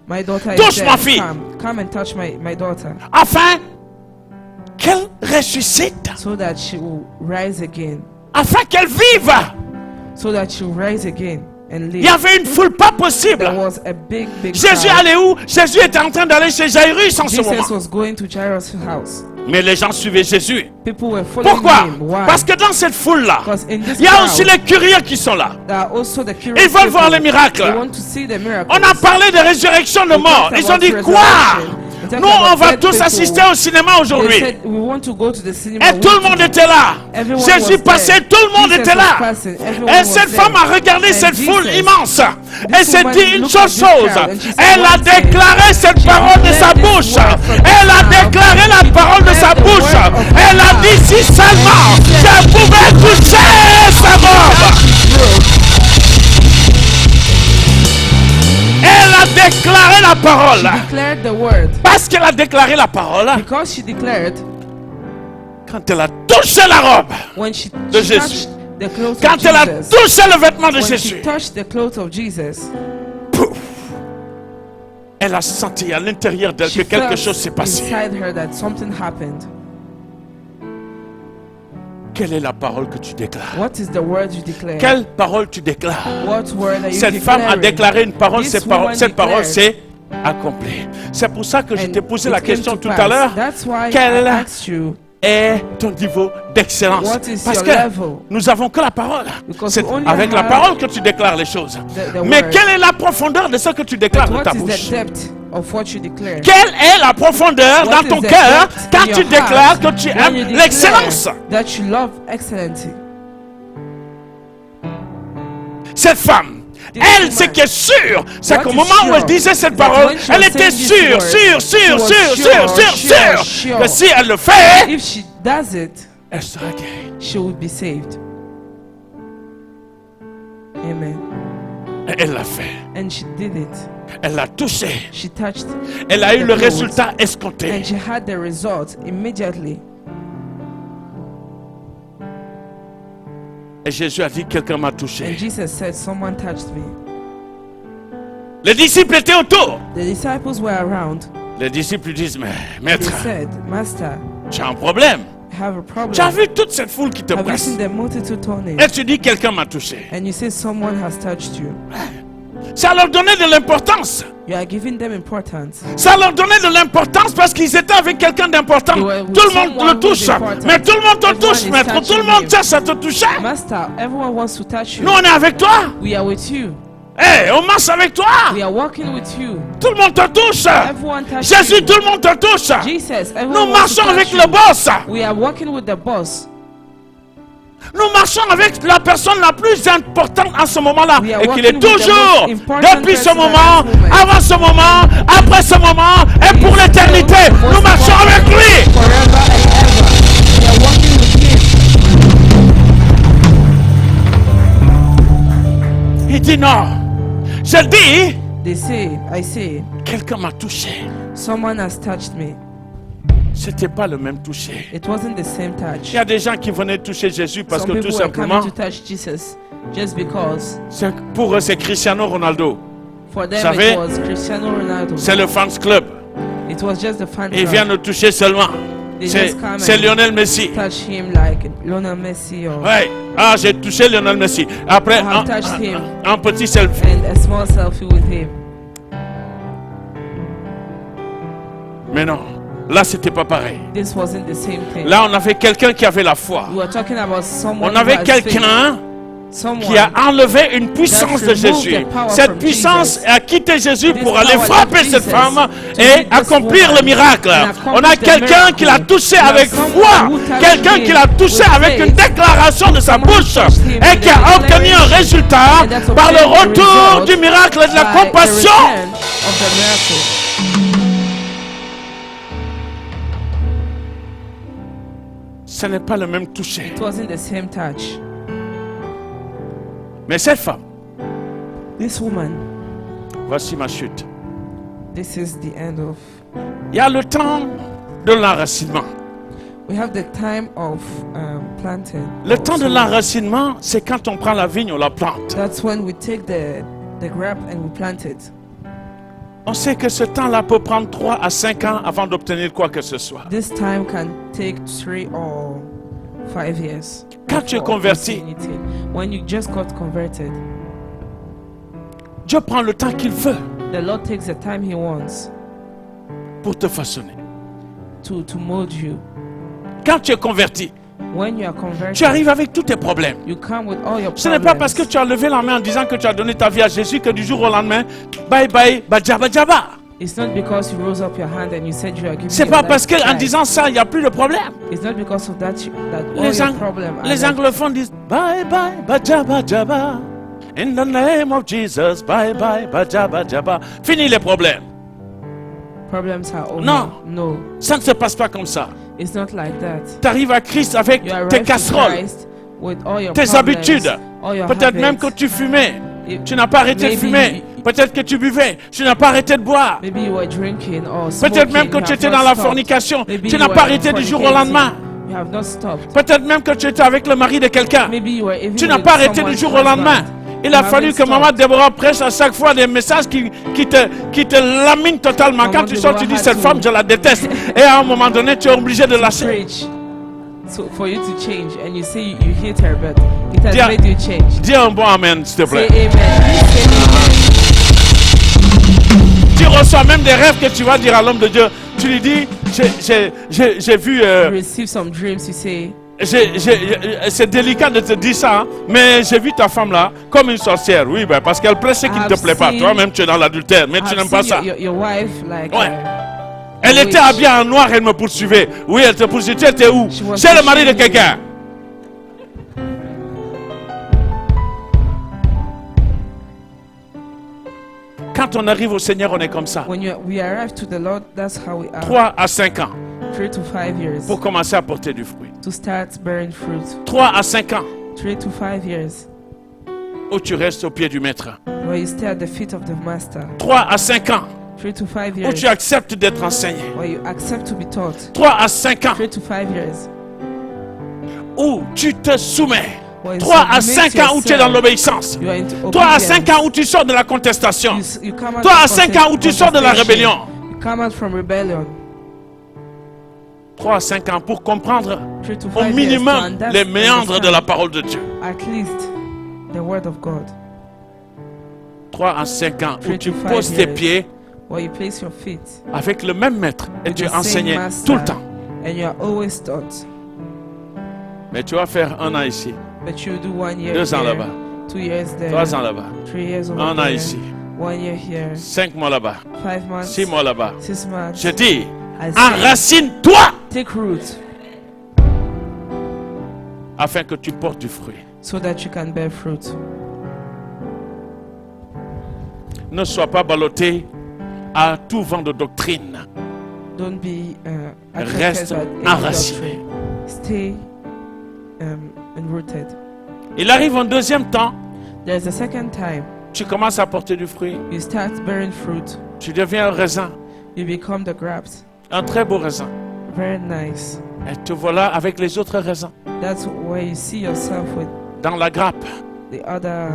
Speaker 2: my daughter
Speaker 1: Touche
Speaker 2: is
Speaker 1: ma
Speaker 2: dead.
Speaker 1: fille.
Speaker 2: Come and touch my daughter
Speaker 1: afin qu'elle ressuscite,
Speaker 2: so that she will rise again.
Speaker 1: afin qu'elle vive.
Speaker 2: So that she will rise again and
Speaker 1: Il y
Speaker 2: live.
Speaker 1: avait une foule pas possible.
Speaker 2: There was a big
Speaker 1: Jésus
Speaker 2: crowd.
Speaker 1: allait où? Jésus était en train d'aller chez Jairus en ce moment.
Speaker 2: Jesus was going to Jairus' house.
Speaker 1: Mais les gens suivaient Jésus.
Speaker 2: People were following
Speaker 1: Pourquoi?
Speaker 2: him. Why?
Speaker 1: Parce que dans cette foule-là,
Speaker 2: Because in this
Speaker 1: il y a
Speaker 2: crowd,
Speaker 1: aussi les curieux qui sont là.
Speaker 2: there are also the curious
Speaker 1: Ils veulent voir
Speaker 2: people.
Speaker 1: les miracles.
Speaker 2: They want to see the miracles.
Speaker 1: On a parlé de résurrection de morts. Ils ont dit quoi? Nous, on va tous assister au cinéma
Speaker 2: They
Speaker 1: aujourd'hui.
Speaker 2: said, we want to go to the cinema.
Speaker 1: Et tout le monde était là.
Speaker 2: Everyone
Speaker 1: Jésus
Speaker 2: was
Speaker 1: passait,
Speaker 2: there.
Speaker 1: tout le monde
Speaker 2: Jesus
Speaker 1: était
Speaker 2: was
Speaker 1: là.
Speaker 2: passing. Everyone
Speaker 1: Et
Speaker 2: was
Speaker 1: cette
Speaker 2: there.
Speaker 1: femme a regardé
Speaker 2: And
Speaker 1: cette foule
Speaker 2: Jesus,
Speaker 1: immense. Elle
Speaker 2: this
Speaker 1: s'est
Speaker 2: woman
Speaker 1: dit une
Speaker 2: looked at
Speaker 1: chose.
Speaker 2: this crowd and she said
Speaker 1: Elle a
Speaker 2: one thing.
Speaker 1: déclaré cette
Speaker 2: She
Speaker 1: parole de sa
Speaker 2: declared this
Speaker 1: bouche.
Speaker 2: word from
Speaker 1: Elle
Speaker 2: her
Speaker 1: a
Speaker 2: mouth.
Speaker 1: déclaré la
Speaker 2: She
Speaker 1: parole de sa
Speaker 2: declared the
Speaker 1: bouche.
Speaker 2: word of her
Speaker 1: Elle a
Speaker 2: mouth.
Speaker 1: dit si seulement je pouvais toucher sa robe. Elle a déclaré la parole.
Speaker 2: She declared the word.
Speaker 1: Parce qu'elle a déclaré la parole,
Speaker 2: Because she declared,
Speaker 1: quand elle a touché la robe,
Speaker 2: when she
Speaker 1: de Jésus.
Speaker 2: touched the clothes
Speaker 1: quand
Speaker 2: of
Speaker 1: elle a
Speaker 2: Jesus,
Speaker 1: touché le vêtement de
Speaker 2: when she
Speaker 1: Jésus,
Speaker 2: touched the clothes of Jesus,
Speaker 1: pouf, elle a senti à l'intérieur d'elle
Speaker 2: she
Speaker 1: que quelque
Speaker 2: felt
Speaker 1: chose s'est passé.
Speaker 2: inside her that something happened.
Speaker 1: Quelle est la parole que tu déclares?
Speaker 2: What is the word you declare?
Speaker 1: Quelle parole tu déclares?
Speaker 2: What word are you
Speaker 1: Cette femme a
Speaker 2: declaring?
Speaker 1: déclaré une parole,
Speaker 2: This
Speaker 1: cette
Speaker 2: woman
Speaker 1: parole
Speaker 2: declared,
Speaker 1: s'est accomplie. C'est pour ça que je
Speaker 2: and
Speaker 1: t'ai posé
Speaker 2: it
Speaker 1: la
Speaker 2: came
Speaker 1: question
Speaker 2: to
Speaker 1: tout
Speaker 2: pass.
Speaker 1: à l'heure.
Speaker 2: That's why
Speaker 1: Quelle
Speaker 2: I asked you,
Speaker 1: est ton niveau d'excellence?
Speaker 2: what is
Speaker 1: Parce
Speaker 2: your
Speaker 1: que
Speaker 2: level?
Speaker 1: nous avons que la parole.
Speaker 2: Because
Speaker 1: C'est
Speaker 2: we only
Speaker 1: avec la
Speaker 2: have
Speaker 1: parole que tu déclares les choses.
Speaker 2: the
Speaker 1: Mais
Speaker 2: word.
Speaker 1: quelle est la profondeur de ce que tu déclares
Speaker 2: But
Speaker 1: de ta
Speaker 2: what is
Speaker 1: bouche?
Speaker 2: the depth of what you declare?
Speaker 1: Quelle est la profondeur
Speaker 2: What
Speaker 1: dans ton
Speaker 2: is the
Speaker 1: cœur
Speaker 2: depth
Speaker 1: quand
Speaker 2: in
Speaker 1: tu
Speaker 2: your
Speaker 1: déclares
Speaker 2: heart
Speaker 1: que tu
Speaker 2: when
Speaker 1: aimes
Speaker 2: you declare
Speaker 1: l'excellence?
Speaker 2: that you love excellency?
Speaker 1: Cette femme,
Speaker 2: This
Speaker 1: elle,
Speaker 2: woman,
Speaker 1: c'est qu'elle est sûre. C'est
Speaker 2: what
Speaker 1: qu'au
Speaker 2: is
Speaker 1: moment où
Speaker 2: sure
Speaker 1: elle disait cette
Speaker 2: is that
Speaker 1: parole,
Speaker 2: when she
Speaker 1: elle
Speaker 2: was
Speaker 1: était
Speaker 2: saying this word, she was sure
Speaker 1: que si elle le fait,
Speaker 2: If she does it,
Speaker 1: elle sera guérie.
Speaker 2: she will be saved. Amen.
Speaker 1: Et elle l'a fait.
Speaker 2: And she did it.
Speaker 1: Elle l'a touché.
Speaker 2: She touched
Speaker 1: Elle a eu
Speaker 2: the
Speaker 1: le
Speaker 2: clothes,
Speaker 1: résultat escompté.
Speaker 2: and she had the result immediately.
Speaker 1: Et Jésus a dit, quelqu'un m'a
Speaker 2: And
Speaker 1: touché.
Speaker 2: Jesus said, someone touched me.
Speaker 1: Les disciples étaient autour.
Speaker 2: The disciples were around.
Speaker 1: Les disciples lui disent, mais
Speaker 2: They
Speaker 1: maître,
Speaker 2: said, Master,
Speaker 1: tu as un problème.
Speaker 2: I have a problem.
Speaker 1: Tu as vu toute cette foule qui te
Speaker 2: Have you
Speaker 1: presse.
Speaker 2: seen the multitude turning?
Speaker 1: Et tu dis, quelqu'un m'a touché.
Speaker 2: And you say someone has touched you.
Speaker 1: Ça leur donnait de l'importance.
Speaker 2: You are giving them importance.
Speaker 1: Ça leur donnait de l'importance parce qu'ils étaient avec quelqu'un d'important.
Speaker 2: They were with
Speaker 1: Tout le monde
Speaker 2: someone
Speaker 1: le touche.
Speaker 2: who is important.
Speaker 1: Mais tout le monde te
Speaker 2: Everyone
Speaker 1: touche,
Speaker 2: is
Speaker 1: maître. Tout le
Speaker 2: touching
Speaker 1: monde
Speaker 2: him.
Speaker 1: cherche à te toucher.
Speaker 2: Master, everyone wants to touch you.
Speaker 1: Nous, on est avec toi.
Speaker 2: We are with you.
Speaker 1: Hey, on marche avec toi.
Speaker 2: We are walking with you.
Speaker 1: Tout le monde te touche.
Speaker 2: Everyone touches
Speaker 1: Jésus,
Speaker 2: you.
Speaker 1: tout le monde te touche.
Speaker 2: Jesus, everyone
Speaker 1: Nous
Speaker 2: wants to
Speaker 1: marchons
Speaker 2: touch
Speaker 1: avec
Speaker 2: you.
Speaker 1: le boss.
Speaker 2: We are walking with the boss.
Speaker 1: Nous marchons avec la personne la plus importante en ce moment-là.
Speaker 2: We are
Speaker 1: Et qu'il est
Speaker 2: walking with the
Speaker 1: toujours,
Speaker 2: most important
Speaker 1: depuis ce
Speaker 2: person at
Speaker 1: moment,
Speaker 2: this moment.
Speaker 1: avant ce moment, après ce moment, et pour
Speaker 2: He is
Speaker 1: l'éternité.
Speaker 2: still the
Speaker 1: Nous
Speaker 2: most
Speaker 1: marchons
Speaker 2: important
Speaker 1: avec lui.
Speaker 2: Forever and ever. We are walking with him.
Speaker 1: Il dit non. Je dis,
Speaker 2: I say,
Speaker 1: quelqu'un m'a touché.
Speaker 2: someone has touched me.
Speaker 1: C'était pas le même toucher.
Speaker 2: It wasn't the same touch.
Speaker 1: Il y a des gens qui venaient toucher Jésus parce
Speaker 2: Some
Speaker 1: que tout
Speaker 2: people were
Speaker 1: simplement,
Speaker 2: coming to touch Jesus just because.
Speaker 1: pour eux, c'est Cristiano Ronaldo.
Speaker 2: For them,
Speaker 1: savez,
Speaker 2: it was Cristiano Ronaldo.
Speaker 1: C'est le fans club.
Speaker 2: It was just the fan
Speaker 1: Et il
Speaker 2: club.
Speaker 1: vient nous toucher seulement.
Speaker 2: They
Speaker 1: C'est
Speaker 2: just come
Speaker 1: c'est
Speaker 2: and
Speaker 1: Lionel Messi.
Speaker 2: touch him like Lionel Messi or
Speaker 1: Ouais. Ah, j'ai touché Lionel Messi. Après,
Speaker 2: I have touched him.
Speaker 1: un petit selfie.
Speaker 2: and a small selfie with him.
Speaker 1: Mais non, là, c'était pas pareil.
Speaker 2: This wasn't the same thing.
Speaker 1: Là, on avait quelqu'un qui avait la foi.
Speaker 2: We were talking about someone
Speaker 1: On avait
Speaker 2: who has faith.
Speaker 1: quelqu'un
Speaker 2: Someone
Speaker 1: qui a enlevé une puissance de
Speaker 2: removed
Speaker 1: Jésus.
Speaker 2: the power
Speaker 1: Cette
Speaker 2: from
Speaker 1: puissance
Speaker 2: Jesus.
Speaker 1: a quitté Jésus
Speaker 2: This
Speaker 1: pour aller
Speaker 2: power
Speaker 1: frapper
Speaker 2: left
Speaker 1: cette
Speaker 2: Jesus
Speaker 1: femme
Speaker 2: to
Speaker 1: et
Speaker 2: meet this
Speaker 1: accomplir
Speaker 2: woman
Speaker 1: le miracle.
Speaker 2: and
Speaker 1: On a
Speaker 2: accomplish the
Speaker 1: quelqu'un qui l'a
Speaker 2: miracle.
Speaker 1: touché
Speaker 2: We have
Speaker 1: avec
Speaker 2: someone
Speaker 1: foi,
Speaker 2: who touched
Speaker 1: quelqu'un
Speaker 2: him
Speaker 1: qui l'a touché
Speaker 2: with
Speaker 1: avec une
Speaker 2: faith.
Speaker 1: déclaration de sa
Speaker 2: Someone who
Speaker 1: bouche
Speaker 2: touched him
Speaker 1: et
Speaker 2: with
Speaker 1: qui
Speaker 2: a
Speaker 1: a obtenu un
Speaker 2: declaration.
Speaker 1: résultat
Speaker 2: And that's
Speaker 1: par le
Speaker 2: obtained the
Speaker 1: retour
Speaker 2: result
Speaker 1: du miracle et de la
Speaker 2: by the
Speaker 1: compassion.
Speaker 2: return of the miracle.
Speaker 1: Ce n'est pas le même toucher.
Speaker 2: It wasn't the same touch.
Speaker 1: Mais cette femme,
Speaker 2: This woman,
Speaker 1: voici ma chute.
Speaker 2: this is the end of.
Speaker 1: Il y a le temps de l'enracinement.
Speaker 2: We have the time of planting.
Speaker 1: Le temps de l'enracinement, c'est quand on prend la vigne, on la plante.
Speaker 2: That's when we take the grape and we plant it.
Speaker 1: On sait que ce temps-là peut prendre 3 à 5 ans avant d'obtenir quoi que ce soit.
Speaker 2: This time can take 3 or 5 years.
Speaker 1: Quand tu es
Speaker 2: before
Speaker 1: converti,
Speaker 2: you see anything. When you just got converted,
Speaker 1: Dieu prend le temps qu'il veut
Speaker 2: the Lord takes the time He wants
Speaker 1: pour te façonner.
Speaker 2: to mold you.
Speaker 1: Quand tu es converti,
Speaker 2: When you are converted,
Speaker 1: tu arrives avec tous tes problèmes.
Speaker 2: you come with all your
Speaker 1: Ce n'est pas parce que
Speaker 2: problems.
Speaker 1: tu as levé la main en disant que tu as donné ta vie à Jésus que du jour au lendemain, bye bye, badjaba djaba.
Speaker 2: It's not because you rose up your hand and you said you are giving
Speaker 1: C'est
Speaker 2: your
Speaker 1: pas
Speaker 2: life
Speaker 1: parce
Speaker 2: to
Speaker 1: qu'en
Speaker 2: Christ.
Speaker 1: disant ça, il n'y a plus de problème.
Speaker 2: It's not because of that that all
Speaker 1: Les,
Speaker 2: your problem are
Speaker 1: les
Speaker 2: like-
Speaker 1: anglophones disent bye bye, badjaba djaba. In the name of Jesus, bye bye, badjaba djaba. Fini les problèmes.
Speaker 2: problems are over.
Speaker 1: Non.
Speaker 2: No,
Speaker 1: Ça ne se passe pas comme ça.
Speaker 2: it's not like that.
Speaker 1: Tu arrives à Christ avec
Speaker 2: You arrive
Speaker 1: tes
Speaker 2: to
Speaker 1: casseroles,
Speaker 2: Christ with all your
Speaker 1: tes
Speaker 2: problems,
Speaker 1: habitudes.
Speaker 2: all your
Speaker 1: Peut-être même que
Speaker 2: habits.
Speaker 1: tu fumais.
Speaker 2: If-
Speaker 1: Tu n'as pas arrêté de
Speaker 2: Maybe
Speaker 1: fumer.
Speaker 2: you-
Speaker 1: Peut-être que tu buvais. Tu n'as pas arrêté de boire.
Speaker 2: Maybe you were drinking or smoking.
Speaker 1: Peut-être même que
Speaker 2: you
Speaker 1: tu
Speaker 2: have
Speaker 1: étais
Speaker 2: not
Speaker 1: dans la
Speaker 2: stopped.
Speaker 1: fornication.
Speaker 2: Maybe
Speaker 1: Tu
Speaker 2: you
Speaker 1: n'as
Speaker 2: were
Speaker 1: pas arrêté du jour au
Speaker 2: fornicating.
Speaker 1: lendemain.
Speaker 2: You have not stopped.
Speaker 1: Peut-être même que tu étais avec le mari de quelqu'un.
Speaker 2: Maybe you were even
Speaker 1: Tu n'as
Speaker 2: with
Speaker 1: pas arrêté
Speaker 2: someone's
Speaker 1: du jour au lendemain.
Speaker 2: husband.
Speaker 1: Il
Speaker 2: You
Speaker 1: a
Speaker 2: haven't
Speaker 1: fallu que
Speaker 2: stopped.
Speaker 1: Maman Déborah prêche à chaque fois des messages qui te laminent totalement.
Speaker 2: Maman
Speaker 1: Quand tu sors, tu dis
Speaker 2: Déborah
Speaker 1: cette
Speaker 2: had
Speaker 1: femme,
Speaker 2: to-
Speaker 1: je la déteste. Et à un moment donné, tu es obligé de lâcher.
Speaker 2: Preach. So for you to change, and you say you hate her, but it has
Speaker 1: Dis-
Speaker 2: made you change.
Speaker 1: Dis un bon amen, s'il te
Speaker 2: Say
Speaker 1: plaît.
Speaker 2: amen. Say
Speaker 1: Tu reçois même des rêves que tu vas dire à l'homme de Dieu. Tu lui dis, j'ai vu...
Speaker 2: amen. Receive some dreams. You say,
Speaker 1: c'est délicat de te dire ça, hein, mais j'ai vu ta femme là comme une sorcière. Oui, ben, parce qu'elle prêche ce qui ne te
Speaker 2: I've
Speaker 1: plaît pas.
Speaker 2: seen-
Speaker 1: Toi-même, tu es dans l'adultère, mais tu
Speaker 2: I've
Speaker 1: n'aimes pas
Speaker 2: seen
Speaker 1: ça.
Speaker 2: your wife like.
Speaker 1: Ouais. Elle
Speaker 2: witch.
Speaker 1: était habillée en noir, elle me poursuivait. Oui, elle te poursuivait. Tu étais où?
Speaker 2: She was
Speaker 1: C'est le mari de
Speaker 2: pursuing
Speaker 1: quelqu'un. Quand on arrive au Seigneur, on est comme ça.
Speaker 2: When we arrive to the Lord, that's how we are.
Speaker 1: 3 à 5 ans
Speaker 2: 3 to 5 years
Speaker 1: pour commencer à porter du fruit.
Speaker 2: to start bearing fruit.
Speaker 1: 3 à 5 ans
Speaker 2: 3 to 5 years
Speaker 1: où tu restes au pied du maître.
Speaker 2: where you stay at the feet of the master.
Speaker 1: 3 à 5 ans
Speaker 2: 3 to 5
Speaker 1: où
Speaker 2: years
Speaker 1: tu acceptes d'être enseigné.
Speaker 2: where you accept to be taught.
Speaker 1: 3 à 5 ans
Speaker 2: 3 to 5 years
Speaker 1: où tu te soumets.
Speaker 2: where you
Speaker 1: 3 à
Speaker 2: submit
Speaker 1: 5 ans où tu es dans
Speaker 2: yourself.
Speaker 1: l'obéissance.
Speaker 2: You are into
Speaker 1: 3 à
Speaker 2: obedience.
Speaker 1: 5 ans où tu sors de la contestation.
Speaker 2: You come out
Speaker 1: 3 à
Speaker 2: from
Speaker 1: 5 ans où tu sors de la
Speaker 2: contestation.
Speaker 1: rébellion.
Speaker 2: You come out from rebellion.
Speaker 1: 3 à 5 ans pour comprendre
Speaker 2: 3 to 5
Speaker 1: au
Speaker 2: years to
Speaker 1: minimum les méandres de la
Speaker 2: understand
Speaker 1: parole de Dieu.
Speaker 2: at least the word of God.
Speaker 1: 3 à 5 ans où
Speaker 2: 3
Speaker 1: tu
Speaker 2: to 5
Speaker 1: poses tes
Speaker 2: years.
Speaker 1: pieds
Speaker 2: where you place your feet
Speaker 1: avec le même maître et
Speaker 2: with
Speaker 1: tu
Speaker 2: the same
Speaker 1: enseignais
Speaker 2: master,
Speaker 1: tout le temps.
Speaker 2: and you are always taught.
Speaker 1: Mais tu vas faire 1 an ici,
Speaker 2: But you do 1 year
Speaker 1: 2 ans
Speaker 2: here,
Speaker 1: là-bas,
Speaker 2: 2 years there,
Speaker 1: 3 ans là-bas,
Speaker 2: 3 years over
Speaker 1: 1 an
Speaker 2: there,
Speaker 1: ici,
Speaker 2: 1 year here,
Speaker 1: 5 mois là-bas,
Speaker 2: 5 months,
Speaker 1: 6 mois là-bas.
Speaker 2: 6 months.
Speaker 1: Je dis,
Speaker 2: I say,
Speaker 1: enracine-toi
Speaker 2: take root
Speaker 1: afin que tu portes du fruit.
Speaker 2: so that you can bear fruit.
Speaker 1: Ne sois pas ballotté à tout vent de doctrine.
Speaker 2: Don't be
Speaker 1: Reste
Speaker 2: attracted by any
Speaker 1: enraciné.
Speaker 2: doctrine. Stay enrooted.
Speaker 1: Il arrive un deuxième temps,
Speaker 2: There's a second time
Speaker 1: tu commences à porter du fruit.
Speaker 2: you start bearing fruit.
Speaker 1: Tu deviens un raisin,
Speaker 2: You become the grapes.
Speaker 1: un très beau raisin.
Speaker 2: Very nice.
Speaker 1: Et te voilà avec les autres raisins
Speaker 2: That's where you see yourself with
Speaker 1: dans la grappe.
Speaker 2: the other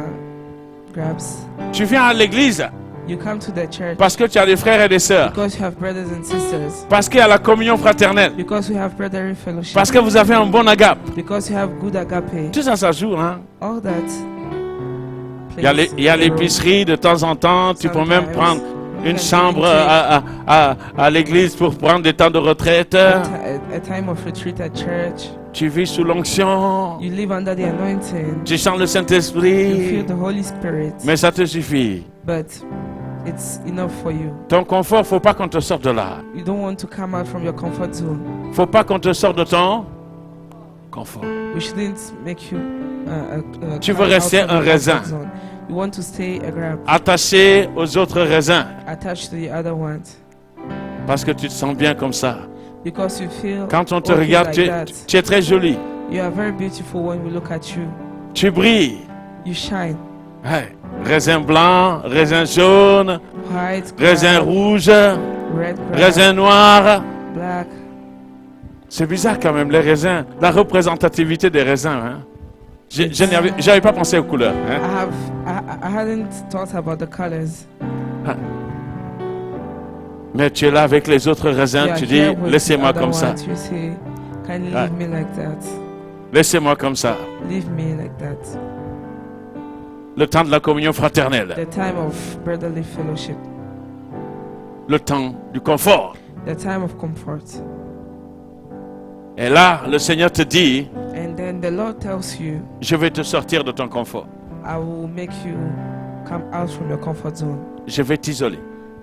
Speaker 2: grapes.
Speaker 1: Tu viens à l'église
Speaker 2: You come to the church
Speaker 1: parce que tu as des frères et des sœurs.
Speaker 2: because you have brothers and sisters.
Speaker 1: Parce qu'il y a la communion fraternelle.
Speaker 2: Because we have brotherly fellowship.
Speaker 1: Parce que vous avez un bon agape.
Speaker 2: Because you have good agape.
Speaker 1: Tout ça, ça joue, hein.
Speaker 2: All that.
Speaker 1: Il y a
Speaker 2: plays
Speaker 1: l'épicerie de temps en temps. Tu peux même
Speaker 2: Sometimes
Speaker 1: prendre
Speaker 2: you
Speaker 1: une
Speaker 2: can
Speaker 1: chambre
Speaker 2: even
Speaker 1: à l'église pour prendre des temps de retraite.
Speaker 2: a time of retreat at church.
Speaker 1: Tu vis sous l'onction.
Speaker 2: You live under the anointing.
Speaker 1: Tu sens le
Speaker 2: You feel
Speaker 1: Saint-Esprit.
Speaker 2: the Holy Spirit.
Speaker 1: Mais ça te suffit.
Speaker 2: But it's enough for you.
Speaker 1: Ton confort, faut pas qu'on te sorte de là.
Speaker 2: You don't want to come out from your comfort zone.
Speaker 1: Faut pas qu'on te sorte de ton confort.
Speaker 2: We shouldn't make you.
Speaker 1: Tu
Speaker 2: come
Speaker 1: veux rester
Speaker 2: out from
Speaker 1: un
Speaker 2: your
Speaker 1: raisin.
Speaker 2: comfort zone. You want to stay a grape
Speaker 1: Attaché aux autres raisins.
Speaker 2: attached to the other ones
Speaker 1: Parce que tu te sens bien comme ça.
Speaker 2: because you feel.
Speaker 1: Quand on te
Speaker 2: okay
Speaker 1: regarde,
Speaker 2: like that.
Speaker 1: tu es très jolie.
Speaker 2: You are very beautiful when we look at you.
Speaker 1: Tu brilles.
Speaker 2: You shine.
Speaker 1: Ouais. Raisin blanc, raisin jaune,
Speaker 2: White,
Speaker 1: raisin
Speaker 2: grape,
Speaker 1: rouge,
Speaker 2: red, grape,
Speaker 1: raisin noir.
Speaker 2: black.
Speaker 1: C'est bizarre quand même, les raisins. La représentativité des raisins. Hein. J'avais pas pensé aux couleurs. Hein.
Speaker 2: I hadn't thought about the colors.
Speaker 1: Mais tu es là avec les autres raisins,
Speaker 2: You are
Speaker 1: tu dis,
Speaker 2: here with the
Speaker 1: laissez-moi
Speaker 2: other
Speaker 1: comme ça.
Speaker 2: ones. You say, can you
Speaker 1: Ouais.
Speaker 2: leave me like that?
Speaker 1: Laissez-moi comme ça.
Speaker 2: Leave me like that.
Speaker 1: Le temps de la communion fraternelle.
Speaker 2: The time of brotherly fellowship.
Speaker 1: Le temps du confort.
Speaker 2: The time of comfort.
Speaker 1: Et là, le Seigneur te dit,
Speaker 2: And then the Lord tells you,
Speaker 1: je vais te sortir de ton confort.
Speaker 2: I will make you come out from your comfort zone.
Speaker 1: Je vais t'isoler.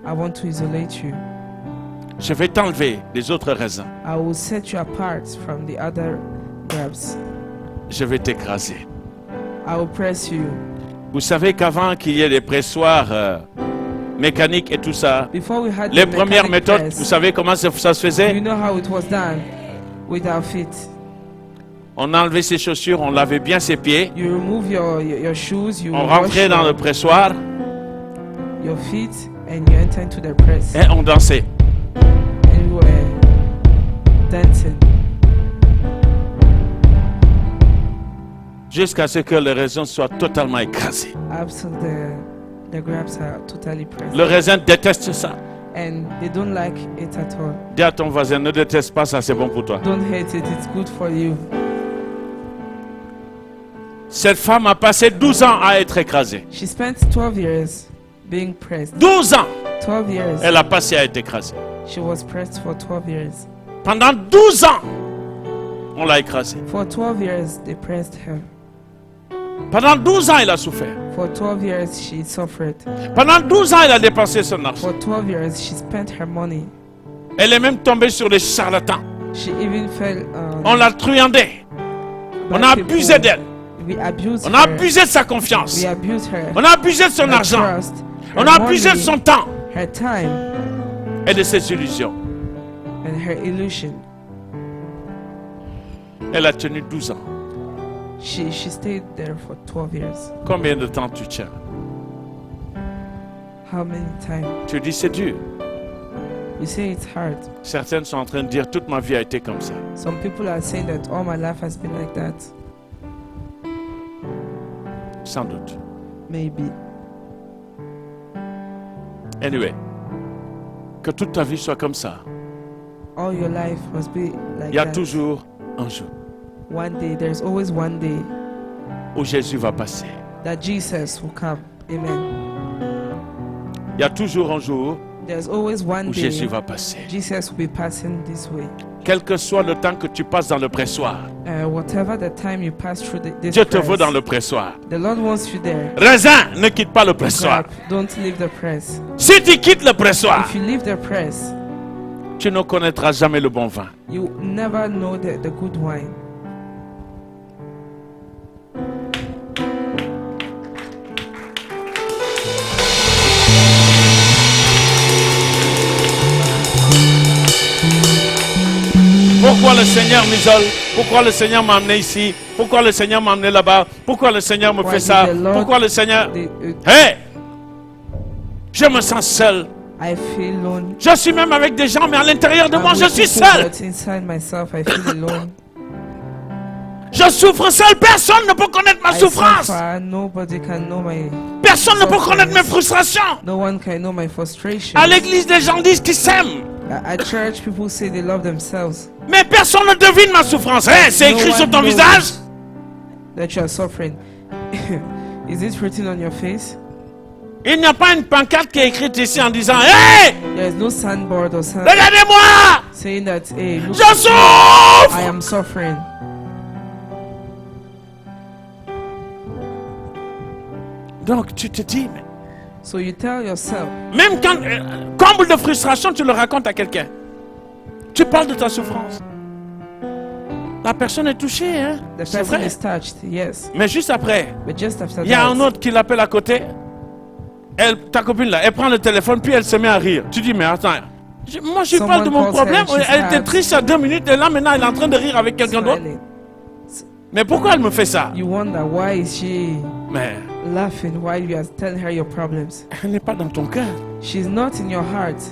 Speaker 2: I want to isolate you.
Speaker 1: Je vais t'enlever les autres raisins.
Speaker 2: I will set you apart from the other grapes.
Speaker 1: Je vais t'écraser.
Speaker 2: I will press you.
Speaker 1: Vous savez qu'avant qu'il y ait les pressoirs mécaniques et tout ça,
Speaker 2: Before we had
Speaker 1: les
Speaker 2: the
Speaker 1: premières
Speaker 2: mechanic
Speaker 1: méthodes,
Speaker 2: press,
Speaker 1: vous savez comment ça se
Speaker 2: you
Speaker 1: faisait?
Speaker 2: know how it was done with our feet.
Speaker 1: On enlevait ses chaussures, on lavait bien ses pieds,
Speaker 2: You remove your shoes, you
Speaker 1: on
Speaker 2: wash
Speaker 1: rentrait dans le pressoir
Speaker 2: your feet, and you enter into the press.
Speaker 1: et on dansait.
Speaker 2: And you were dancing
Speaker 1: Jusqu'à ce que le raisin soit totalement écrasé.
Speaker 2: up till the grapes are totally pressed.
Speaker 1: Le raisin déteste ça.
Speaker 2: And they don't like it at all.
Speaker 1: Dis à ton voisin, ne déteste pas ça, c'est bon pour toi.
Speaker 2: Don't hate it, it's good for you.
Speaker 1: Cette femme a passé 12 ans à être écrasée.
Speaker 2: She spent 12 years being pressed.
Speaker 1: 12 ans,
Speaker 2: 12 years.
Speaker 1: elle a passé à être écrasée.
Speaker 2: She was pressed for 12 years.
Speaker 1: Pendant 12 ans, on l'a écrasée.
Speaker 2: For 12 years, they pressed her.
Speaker 1: Pendant 12 ans, elle a souffert.
Speaker 2: For 12 years, she suffered.
Speaker 1: Pendant 12 ans, elle a dépensé son argent.
Speaker 2: For 12 years, she spent her money.
Speaker 1: Elle est même tombée sur les charlatans.
Speaker 2: She even fell
Speaker 1: On l'a truandée. On a
Speaker 2: bad people.
Speaker 1: abusé d'elle.
Speaker 2: We abused
Speaker 1: On a
Speaker 2: her.
Speaker 1: abusé de sa confiance.
Speaker 2: We abused her.
Speaker 1: On a abusé de son
Speaker 2: Her
Speaker 1: argent.
Speaker 2: trust,
Speaker 1: On
Speaker 2: her
Speaker 1: a abusé de
Speaker 2: money,
Speaker 1: son temps
Speaker 2: her time,
Speaker 1: et de ses illusions.
Speaker 2: and her illusion.
Speaker 1: Elle a tenu 12 ans.
Speaker 2: She stayed there for 12 years.
Speaker 1: Combien de temps tu tiens?
Speaker 2: How many times?
Speaker 1: Tu dis c'est dur.
Speaker 2: You say it's hard.
Speaker 1: Certaines sont en train de dire toute ma vie a été comme ça.
Speaker 2: Some people are saying that all my life has been like that.
Speaker 1: Sans doute.
Speaker 2: Maybe.
Speaker 1: Anyway, que toute ta vie soit comme ça.
Speaker 2: All your life must be like
Speaker 1: Il y a
Speaker 2: that.
Speaker 1: toujours un jour
Speaker 2: One day, there's always one day
Speaker 1: où Jésus va passer.
Speaker 2: that Jesus will come. Amen.
Speaker 1: Il y a toujours un jour
Speaker 2: There's always one
Speaker 1: où
Speaker 2: day
Speaker 1: Jésus va passer.
Speaker 2: Jesus will be passing this way.
Speaker 1: Quel que soit le temps que tu passes dans le pressoir,
Speaker 2: Whatever the time you pass through this
Speaker 1: Dieu te veut
Speaker 2: press,
Speaker 1: dans le pressoir.
Speaker 2: the Lord wants you there.
Speaker 1: Raisin, ne quitte pas le pressoir.
Speaker 2: Grab, don't leave the press.
Speaker 1: Si tu quittes le pressoir,
Speaker 2: If you leave the press,
Speaker 1: tu ne connaîtras jamais le bon vin.
Speaker 2: you never know the good wine.
Speaker 1: Pourquoi le Seigneur m'isole? Pourquoi le Seigneur m'a amené ici? Pourquoi le Seigneur m'a amené là-bas? Pourquoi le Seigneur me
Speaker 2: Why
Speaker 1: fait
Speaker 2: did
Speaker 1: ça?
Speaker 2: the Lord-
Speaker 1: Pourquoi le Seigneur...
Speaker 2: The-
Speaker 1: Hé! Je me sens seul.
Speaker 2: I feel lonely.
Speaker 1: Je suis même avec des gens, mais à l'intérieur de
Speaker 2: I'm
Speaker 1: moi, je
Speaker 2: with
Speaker 1: suis
Speaker 2: people,
Speaker 1: seul.
Speaker 2: but inside myself, I feel alone.
Speaker 1: Je souffre seul. Personne ne peut connaître ma
Speaker 2: I
Speaker 1: souffrance.
Speaker 2: suffer. Nobody can know my.
Speaker 1: Personne ne peut
Speaker 2: Suffering.
Speaker 1: connaître mes frustrations.
Speaker 2: No one can know my frustration.
Speaker 1: À l'église, des gens disent qu'ils s'aiment.
Speaker 2: At church, people say they love themselves.
Speaker 1: Mais personne ne devine ma souffrance. Hé, c'est
Speaker 2: No
Speaker 1: écrit
Speaker 2: one
Speaker 1: sur ton
Speaker 2: knows
Speaker 1: visage.
Speaker 2: That you are suffering. Is it written on your face?
Speaker 1: Il n'y a pas une pancarte qui est écrite ici en disant Hé,
Speaker 2: There is no sandboard or something
Speaker 1: regardez-moi,
Speaker 2: saying that, hey, look,
Speaker 1: je souffre.
Speaker 2: I am suffering.
Speaker 1: Donc tu te dis, mais
Speaker 2: So you tell yourself,
Speaker 1: même quand, comble de frustration, tu le racontes à quelqu'un. Tu parles de ta souffrance. La personne est touchée, hein?
Speaker 2: the
Speaker 1: C'est
Speaker 2: person
Speaker 1: vrai.
Speaker 2: is touched, yes.
Speaker 1: Mais juste après,
Speaker 2: But just after
Speaker 1: il y a un
Speaker 2: that,
Speaker 1: autre qui l'appelle à côté. Elle, ta copine là, elle prend le téléphone, puis elle se met à rire. Tu dis, mais attends, moi je parle de mon
Speaker 2: Someone calls her
Speaker 1: problème.
Speaker 2: and she's
Speaker 1: Elle était
Speaker 2: sad.
Speaker 1: triste il y a 2 minutes, et là maintenant elle est en train de rire avec quelqu'un d'autre.
Speaker 2: smiling.
Speaker 1: Mais pourquoi elle me fait ça?
Speaker 2: You wonder why is she
Speaker 1: Mais
Speaker 2: laughing while you are telling her your problems.
Speaker 1: elle n'est pas dans ton cœur.
Speaker 2: She's not in your heart.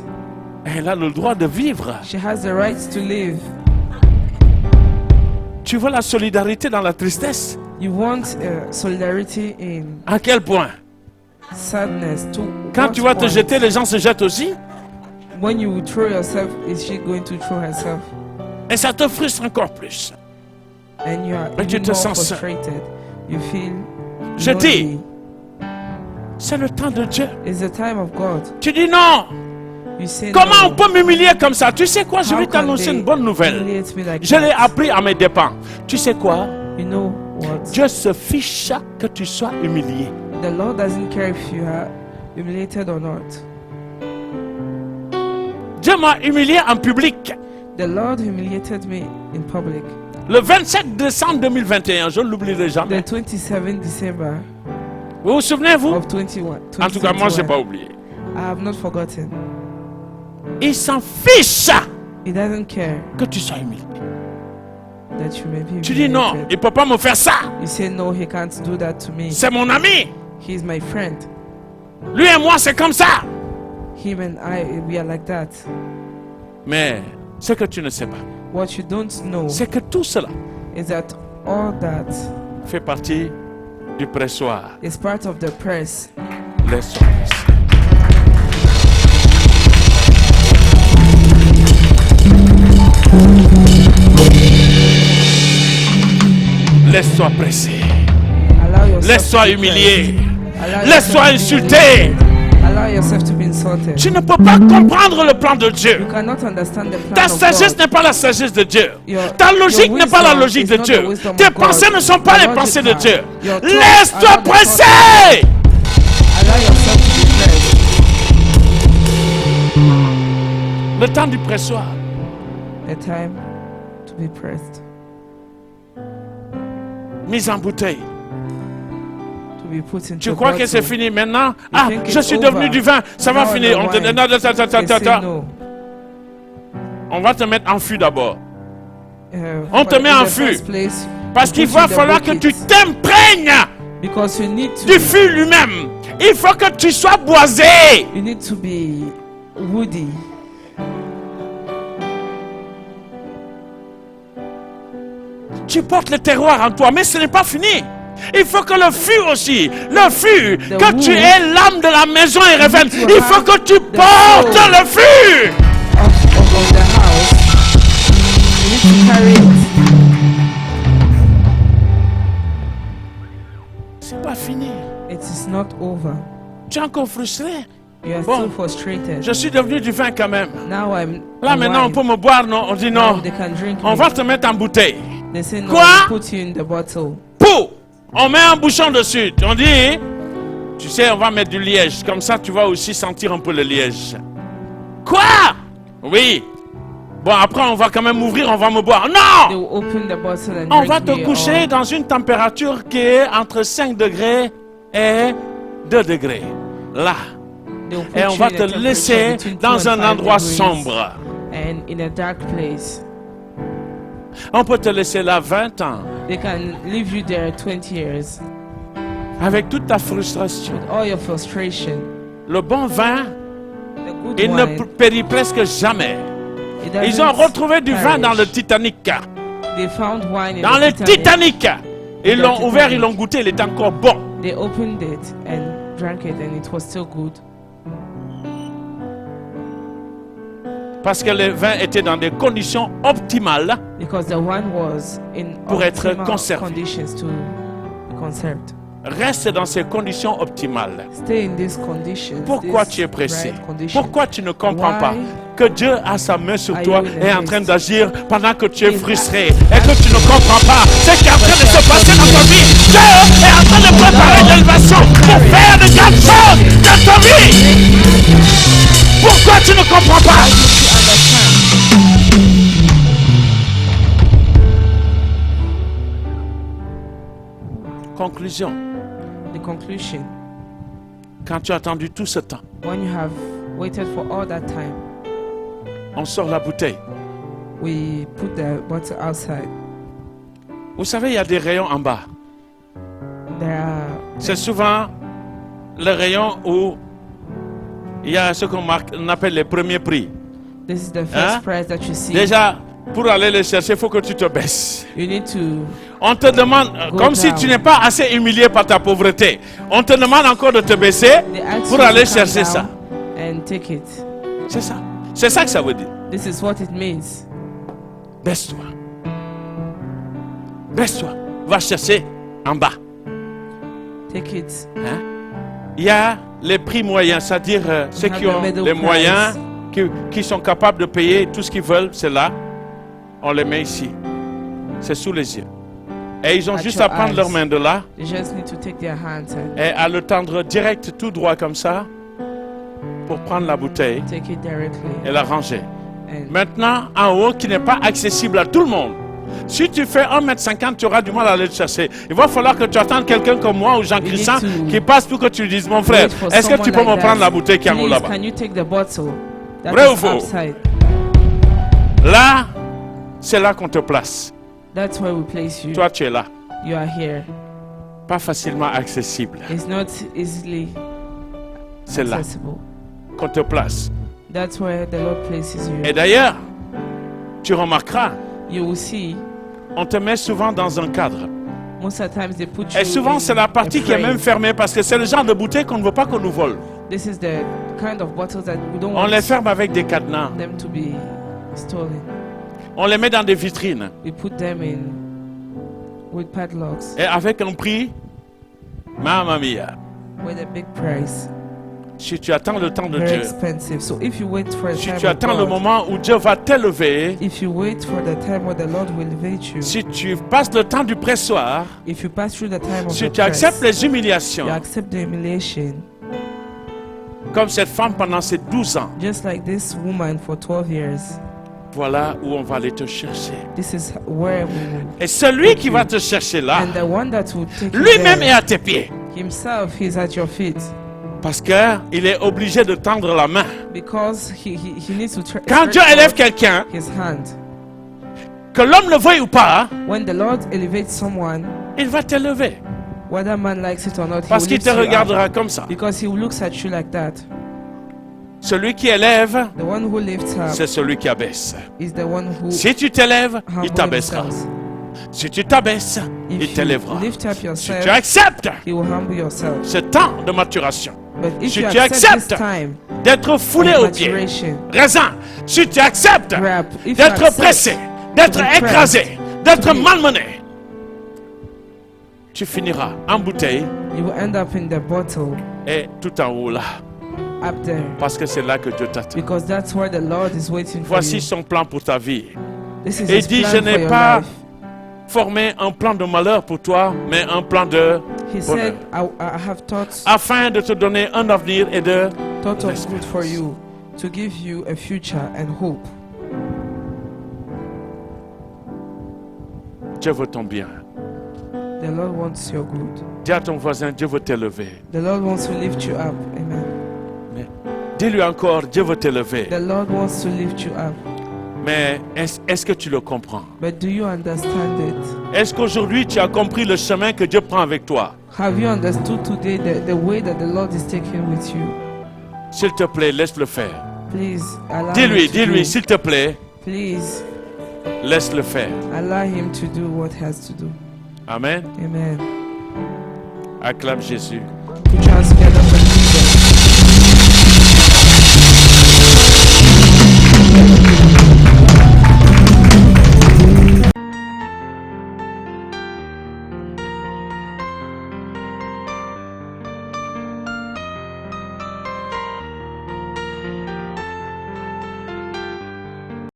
Speaker 1: Elle a le droit de vivre.
Speaker 2: She has the right to live.
Speaker 1: Tu vois la solidarité dans la tristesse?
Speaker 2: You want solidarity in
Speaker 1: À quel point?
Speaker 2: sadness. To
Speaker 1: Quand
Speaker 2: what
Speaker 1: tu vas te
Speaker 2: point?
Speaker 1: jeter, les gens se jettent aussi.
Speaker 2: When you throw yourself, is she going to throw herself?
Speaker 1: Et ça te frustre encore plus.
Speaker 2: And you are
Speaker 1: Mais tu
Speaker 2: even
Speaker 1: te
Speaker 2: more
Speaker 1: sens seul.
Speaker 2: frustrated. You feel
Speaker 1: Je dis,
Speaker 2: lonely.
Speaker 1: c'est le temps de Dieu.
Speaker 2: It's the time of God.
Speaker 1: Tu dis non.
Speaker 2: You say
Speaker 1: Comment on
Speaker 2: no.
Speaker 1: peut m'humilier comme ça? Tu sais quoi? Je
Speaker 2: How
Speaker 1: vais
Speaker 2: can
Speaker 1: t'annoncer
Speaker 2: they
Speaker 1: une bonne nouvelle.
Speaker 2: humiliate me like
Speaker 1: Je l'ai
Speaker 2: that?
Speaker 1: appris à mes dépens. Tu sais quoi?
Speaker 2: You know what?
Speaker 1: Dieu se fiche que tu sois humilié.
Speaker 2: The Lord doesn't care if you are humiliated or not.
Speaker 1: Dieu m'a humilié en public.
Speaker 2: The Lord humiliated me in public.
Speaker 1: Le 27 décembre 2021, je ne l'oublierai
Speaker 2: The
Speaker 1: jamais.
Speaker 2: 27th December
Speaker 1: Vous vous souvenez, vous?
Speaker 2: of 21.
Speaker 1: En tout cas, moi, je n'ai
Speaker 2: 2021.
Speaker 1: pas oublié.
Speaker 2: I have not forgotten.
Speaker 1: Il s'en fiche
Speaker 2: He doesn't care
Speaker 1: que tu sois humilié.
Speaker 2: that you may be
Speaker 1: Tu dis non, il
Speaker 2: humiliated.
Speaker 1: ne peut pas me faire ça.
Speaker 2: You say no, he can't do that to me.
Speaker 1: C'est mon ami.
Speaker 2: He's my friend.
Speaker 1: Lui et moi, c'est comme ça.
Speaker 2: Him and I, we are like that.
Speaker 1: Mais ce que tu ne sais pas,
Speaker 2: What you don't know
Speaker 1: c'est que tout cela
Speaker 2: is that all that
Speaker 1: fait partie du pressoir.
Speaker 2: is part of the press.
Speaker 1: Laisse-toi presser. Laisse-toi presser.
Speaker 2: Allow yourself
Speaker 1: Laisse-toi
Speaker 2: to be
Speaker 1: humilier.
Speaker 2: pressed. Allow
Speaker 1: Laisse-toi
Speaker 2: yourself to be
Speaker 1: insulter.
Speaker 2: humiliated. Allow yourself to be insulted.
Speaker 1: Tu ne peux pas comprendre le plan de
Speaker 2: You
Speaker 1: Dieu.
Speaker 2: cannot understand the plan
Speaker 1: Ta
Speaker 2: of
Speaker 1: sagesse
Speaker 2: God.
Speaker 1: n'est pas la sagesse de Dieu.
Speaker 2: Your-
Speaker 1: Ta logique
Speaker 2: your
Speaker 1: n'est pas la
Speaker 2: wisdom
Speaker 1: logique
Speaker 2: is
Speaker 1: de
Speaker 2: not
Speaker 1: Dieu.
Speaker 2: the wisdom
Speaker 1: Tes
Speaker 2: of God.
Speaker 1: pensées ne sont pas les
Speaker 2: Your
Speaker 1: pensées de
Speaker 2: logic
Speaker 1: Dieu.
Speaker 2: Your thoughts
Speaker 1: Laisse-toi
Speaker 2: are not the thoughts.
Speaker 1: presser.
Speaker 2: Allow yourself to be pressed.
Speaker 1: Le temps du pressoir.
Speaker 2: A time to be pressed.
Speaker 1: Mise en bouteille.
Speaker 2: To be put into
Speaker 1: Tu crois que c'est
Speaker 2: bottle.
Speaker 1: fini maintenant? Ah,
Speaker 2: think
Speaker 1: je
Speaker 2: it's
Speaker 1: suis
Speaker 2: over.
Speaker 1: devenu du vin. Ça va
Speaker 2: Now
Speaker 1: finir.
Speaker 2: the
Speaker 1: On te
Speaker 2: wine.
Speaker 1: non, ta, ta, ta,
Speaker 2: They
Speaker 1: ta,
Speaker 2: say
Speaker 1: ta.
Speaker 2: no.
Speaker 1: On va te mettre en fût d'abord. On
Speaker 2: But
Speaker 1: te met
Speaker 2: in
Speaker 1: en
Speaker 2: the
Speaker 1: fût.
Speaker 2: first place,
Speaker 1: Parce
Speaker 2: you
Speaker 1: qu'il
Speaker 2: put
Speaker 1: va
Speaker 2: in the
Speaker 1: falloir que
Speaker 2: bucket.
Speaker 1: tu t'imprègnes
Speaker 2: Because you need to
Speaker 1: du fût lui-même. Il faut que tu sois boisé.
Speaker 2: you need to be woody.
Speaker 1: Tu portes le terroir en toi, mais ce n'est pas fini. Il faut que le fût aussi, le fût,
Speaker 2: The
Speaker 1: que tu
Speaker 2: wood.
Speaker 1: aies l'âme de la maison et révèle.
Speaker 2: to
Speaker 1: Il faut
Speaker 2: have
Speaker 1: que tu
Speaker 2: the
Speaker 1: portes
Speaker 2: soul.
Speaker 1: le fût.
Speaker 2: Of the house. You need to carry it.
Speaker 1: C'est pas fini.
Speaker 2: It is not over.
Speaker 1: Tu es encore frustré.
Speaker 2: You are
Speaker 1: Bon.
Speaker 2: still frustrated.
Speaker 1: Je suis devenu du vin quand même.
Speaker 2: Now I'm.
Speaker 1: Là maintenant, on peut me boire, non? On dit
Speaker 2: Now
Speaker 1: non.
Speaker 2: they can drink
Speaker 1: On
Speaker 2: me.
Speaker 1: va te mettre en bouteille.
Speaker 2: They say no.
Speaker 1: Quoi?
Speaker 2: We put you in the bottle.
Speaker 1: Pou! On met un bouchon dessus. On dit, tu sais, on va mettre du liège. Comme ça, tu vas aussi sentir un peu le liège. Quoi? Oui. Bon, après, on va quand même ouvrir, on va me boire.
Speaker 2: They
Speaker 1: Non!
Speaker 2: will open the bottle and
Speaker 1: On
Speaker 2: drink
Speaker 1: va te
Speaker 2: me,
Speaker 1: coucher
Speaker 2: or
Speaker 1: dans une température qui est entre 5 degrés et 2 degrés. Là.
Speaker 2: they will put
Speaker 1: Et on
Speaker 2: you
Speaker 1: va
Speaker 2: in a
Speaker 1: te
Speaker 2: temperature
Speaker 1: laisser
Speaker 2: between 2
Speaker 1: dans
Speaker 2: and
Speaker 1: un
Speaker 2: 5
Speaker 1: endroit
Speaker 2: degrees
Speaker 1: sombre.
Speaker 2: and in a dark place.
Speaker 1: On peut te laisser là 20 ans.
Speaker 2: They can leave you there 20 years
Speaker 1: Avec toute ta frustration.
Speaker 2: with all your frustration.
Speaker 1: Le bon vin,
Speaker 2: The good
Speaker 1: il ne
Speaker 2: wine,
Speaker 1: périt presque jamais.
Speaker 2: it
Speaker 1: Ils
Speaker 2: doesn't
Speaker 1: ont retrouvé du vin dans le
Speaker 2: perish.
Speaker 1: Titanic.
Speaker 2: They found wine in
Speaker 1: Dans
Speaker 2: the
Speaker 1: le Titanic. Ils
Speaker 2: The
Speaker 1: l'ont
Speaker 2: Titanic.
Speaker 1: ouvert, ils l'ont goûté, il est encore bon.
Speaker 2: They opened it and drank it, and it was still good
Speaker 1: Parce que le vin était dans des conditions optimales.
Speaker 2: because the wine was in
Speaker 1: Pour être
Speaker 2: optimal
Speaker 1: conservé.
Speaker 2: conditions to be conserved.
Speaker 1: Reste dans ces conditions optimales.
Speaker 2: Stay in these conditions.
Speaker 1: Pourquoi
Speaker 2: these
Speaker 1: tu es pressé?
Speaker 2: right conditions.
Speaker 1: Pourquoi tu ne comprends
Speaker 2: Why
Speaker 1: pas que Dieu a sa main sur
Speaker 2: are
Speaker 1: toi
Speaker 2: you in
Speaker 1: et est en
Speaker 2: haste?
Speaker 1: train d'agir pendant que tu es
Speaker 2: Is
Speaker 1: frustré et que tu ne comprends pas ce qui est en train de se passer dans ta vie? Dieu est en train de préparer l'élévation pour faire de grandes choses dans ta vie. Pourquoi tu ne comprends pas? Conclusion.
Speaker 2: The conclusion:
Speaker 1: Quand tu as attendu tout ce temps,
Speaker 2: when you have waited for all that time,
Speaker 1: on sort la bouteille.
Speaker 2: we put the bottle outside.
Speaker 1: Vous savez, il y a des rayons en bas.
Speaker 2: There are
Speaker 1: C'est souvent le rayon où il y a ce qu'on appelle les premiers prix.
Speaker 2: this is the first
Speaker 1: Hein?
Speaker 2: prize that you see.
Speaker 1: Déjà, pour aller les chercher, il faut que tu te baisses.
Speaker 2: You need to
Speaker 1: On te demande,
Speaker 2: Go
Speaker 1: comme si
Speaker 2: down.
Speaker 1: tu n'es pas assez humilié par ta pauvreté, on te demande encore de te baisser
Speaker 2: they ask
Speaker 1: pour
Speaker 2: you
Speaker 1: aller
Speaker 2: to come
Speaker 1: chercher ça.
Speaker 2: down and take it.
Speaker 1: C'est ça. C'est ça que ça veut dire.
Speaker 2: This is what it means.
Speaker 1: Baisse-toi. Baisse-toi. Va chercher en bas.
Speaker 2: Take it.
Speaker 1: Hein? Il y a les prix moyens, c'est-à-dire ceux
Speaker 2: have
Speaker 1: qui
Speaker 2: the
Speaker 1: ont
Speaker 2: middle
Speaker 1: les
Speaker 2: price.
Speaker 1: moyens, qui sont capables de payer tout ce qu'ils veulent, c'est là. On les met ici. C'est sous les yeux. Et ils ont
Speaker 2: At
Speaker 1: juste
Speaker 2: your
Speaker 1: à prendre
Speaker 2: eyes.
Speaker 1: leur main de là
Speaker 2: They just need to take their hands and
Speaker 1: et à le tendre direct tout droit comme ça pour prendre la bouteille
Speaker 2: take it directly.
Speaker 1: et la ranger.
Speaker 2: And
Speaker 1: Maintenant, en haut, qui n'est pas accessible à tout le monde. Si tu fais 1,50 m, tu auras du mal à aller le chercher. Il va falloir que tu attendes quelqu'un comme moi ou Jean-Christian
Speaker 2: You need to
Speaker 1: qui passe pour que tu lui dises, mon frère,
Speaker 2: wait for
Speaker 1: est-ce que tu
Speaker 2: someone
Speaker 1: peux me
Speaker 2: like
Speaker 1: prendre
Speaker 2: that.
Speaker 1: la bouteille qui est en haut
Speaker 2: Please,
Speaker 1: là-bas?
Speaker 2: can you take the bottle that
Speaker 1: Vrai ou
Speaker 2: is
Speaker 1: faux?
Speaker 2: outside?
Speaker 1: Là, c'est là qu'on te place.
Speaker 2: That's where we place you.
Speaker 1: Toi, tu es là.
Speaker 2: You are here.
Speaker 1: Pas facilement accessible.
Speaker 2: It's not easily
Speaker 1: C'est là
Speaker 2: accessible.
Speaker 1: qu'on te place.
Speaker 2: That's where the Lord places you.
Speaker 1: Et d'ailleurs, tu remarqueras,
Speaker 2: You will see,
Speaker 1: on te met souvent dans un cadre.
Speaker 2: most of the times they put you
Speaker 1: Et souvent,
Speaker 2: in
Speaker 1: c'est la
Speaker 2: a
Speaker 1: partie qui est
Speaker 2: frame.
Speaker 1: même fermée parce que c'est le genre de bouteille qu'on ne veut pas qu'on nous vole.
Speaker 2: This is the kind of bottles that we don't
Speaker 1: On
Speaker 2: want
Speaker 1: les ferme avec des cadenas.
Speaker 2: them to be stolen.
Speaker 1: On les met dans des vitrines.
Speaker 2: We put them in with padlocks
Speaker 1: Et avec un prix, mamma mia.
Speaker 2: with a big price.
Speaker 1: Si tu attends le temps de
Speaker 2: Very
Speaker 1: Dieu,
Speaker 2: expensive. So if you wait for the
Speaker 1: si
Speaker 2: time
Speaker 1: tu
Speaker 2: of
Speaker 1: attends le
Speaker 2: God,
Speaker 1: moment où Dieu va t'élever,
Speaker 2: if you wait for the time where the Lord will elevate you,
Speaker 1: si tu passes le temps du pressoir,
Speaker 2: if you pass through the time of
Speaker 1: si
Speaker 2: the
Speaker 1: tu acceptes
Speaker 2: press,
Speaker 1: les humiliations,
Speaker 2: you accept the humiliation,
Speaker 1: comme cette femme pendant ses 12 ans,
Speaker 2: just like this woman for 12 years.
Speaker 1: voilà où on va aller te chercher.
Speaker 2: This is where we will.
Speaker 1: Et celui qui va te chercher là,
Speaker 2: And the one that will take you
Speaker 1: lui-même
Speaker 2: there,
Speaker 1: est à tes pieds.
Speaker 2: himself, he's at your feet.
Speaker 1: Parce qu'il est obligé de tendre la main.
Speaker 2: Because he needs to
Speaker 1: Quand Dieu élève quelqu'un,
Speaker 2: his hand.
Speaker 1: que l'homme le veuille ou pas,
Speaker 2: When the Lord elevates someone,
Speaker 1: il va t'élever.
Speaker 2: whether man likes it or not,
Speaker 1: Parce
Speaker 2: he
Speaker 1: qu'il
Speaker 2: will
Speaker 1: te
Speaker 2: lift you up.
Speaker 1: regardera comme ça.
Speaker 2: Because he looks at you like that.
Speaker 1: Celui qui élève,
Speaker 2: The one who lifts up
Speaker 1: c'est celui qui abaisse.
Speaker 2: is the one who
Speaker 1: Si tu t'élèves, il
Speaker 2: humbles
Speaker 1: t'abaissera.
Speaker 2: himself.
Speaker 1: Si tu t'abaisses, il
Speaker 2: If you
Speaker 1: t'élèvera.
Speaker 2: lift up
Speaker 1: Si
Speaker 2: yourself,
Speaker 1: tu acceptes
Speaker 2: he will humble yourself.
Speaker 1: ce temps de maturation,
Speaker 2: But if
Speaker 1: Si
Speaker 2: you
Speaker 1: tu
Speaker 2: accept this
Speaker 1: acceptes
Speaker 2: time
Speaker 1: d'être foulé
Speaker 2: of
Speaker 1: aux pieds,
Speaker 2: maturation,
Speaker 1: raisin, si tu acceptes
Speaker 2: grab, if you
Speaker 1: d'être
Speaker 2: accept
Speaker 1: pressé, d'être
Speaker 2: to be pressed,
Speaker 1: écrasé, d'être
Speaker 2: to be-
Speaker 1: malmené, tu finiras en bouteille
Speaker 2: you will end up in the bottle
Speaker 1: et tout en haut là.
Speaker 2: up there.
Speaker 1: Parce que c'est là que Dieu t'attend.
Speaker 2: Because that's where the Lord is waiting for
Speaker 1: Voici
Speaker 2: you.
Speaker 1: son plan pour ta vie.
Speaker 2: This is
Speaker 1: Et
Speaker 2: His
Speaker 1: dit,
Speaker 2: plan
Speaker 1: je
Speaker 2: for
Speaker 1: n'ai
Speaker 2: your
Speaker 1: pas
Speaker 2: life.
Speaker 1: formé un plan de malheur pour toi, mais un plan de
Speaker 2: He
Speaker 1: bonheur.
Speaker 2: said, I have thoughts
Speaker 1: Afin de te donner un avenir et de
Speaker 2: of good
Speaker 1: l'espérance.
Speaker 2: for you, to give you a future and hope.
Speaker 1: Dieu veut ton bien.
Speaker 2: The Lord wants your good.
Speaker 1: Dis à ton voisin, Dieu veut t'élever.
Speaker 2: The Lord wants to lift you up. Amen.
Speaker 1: Dis-lui encore, Dieu veut t'élever.
Speaker 2: The Lord wants to lift you up.
Speaker 1: Mais est-ce que tu le comprends?
Speaker 2: But do you understand it?
Speaker 1: Est-ce qu'aujourd'hui tu as compris le chemin que Dieu prend avec toi?
Speaker 2: Have you understood today the way that the Lord is taking with you?
Speaker 1: S'il te plaît, laisse-le faire.
Speaker 2: Please allow
Speaker 1: Dis-lui,
Speaker 2: him to
Speaker 1: dis-lui,
Speaker 2: do.
Speaker 1: s'il te plaît,
Speaker 2: Please
Speaker 1: laisse-le faire.
Speaker 2: allow him to do what he has to do.
Speaker 1: Amen.
Speaker 2: Amen.
Speaker 1: Acclame Jésus.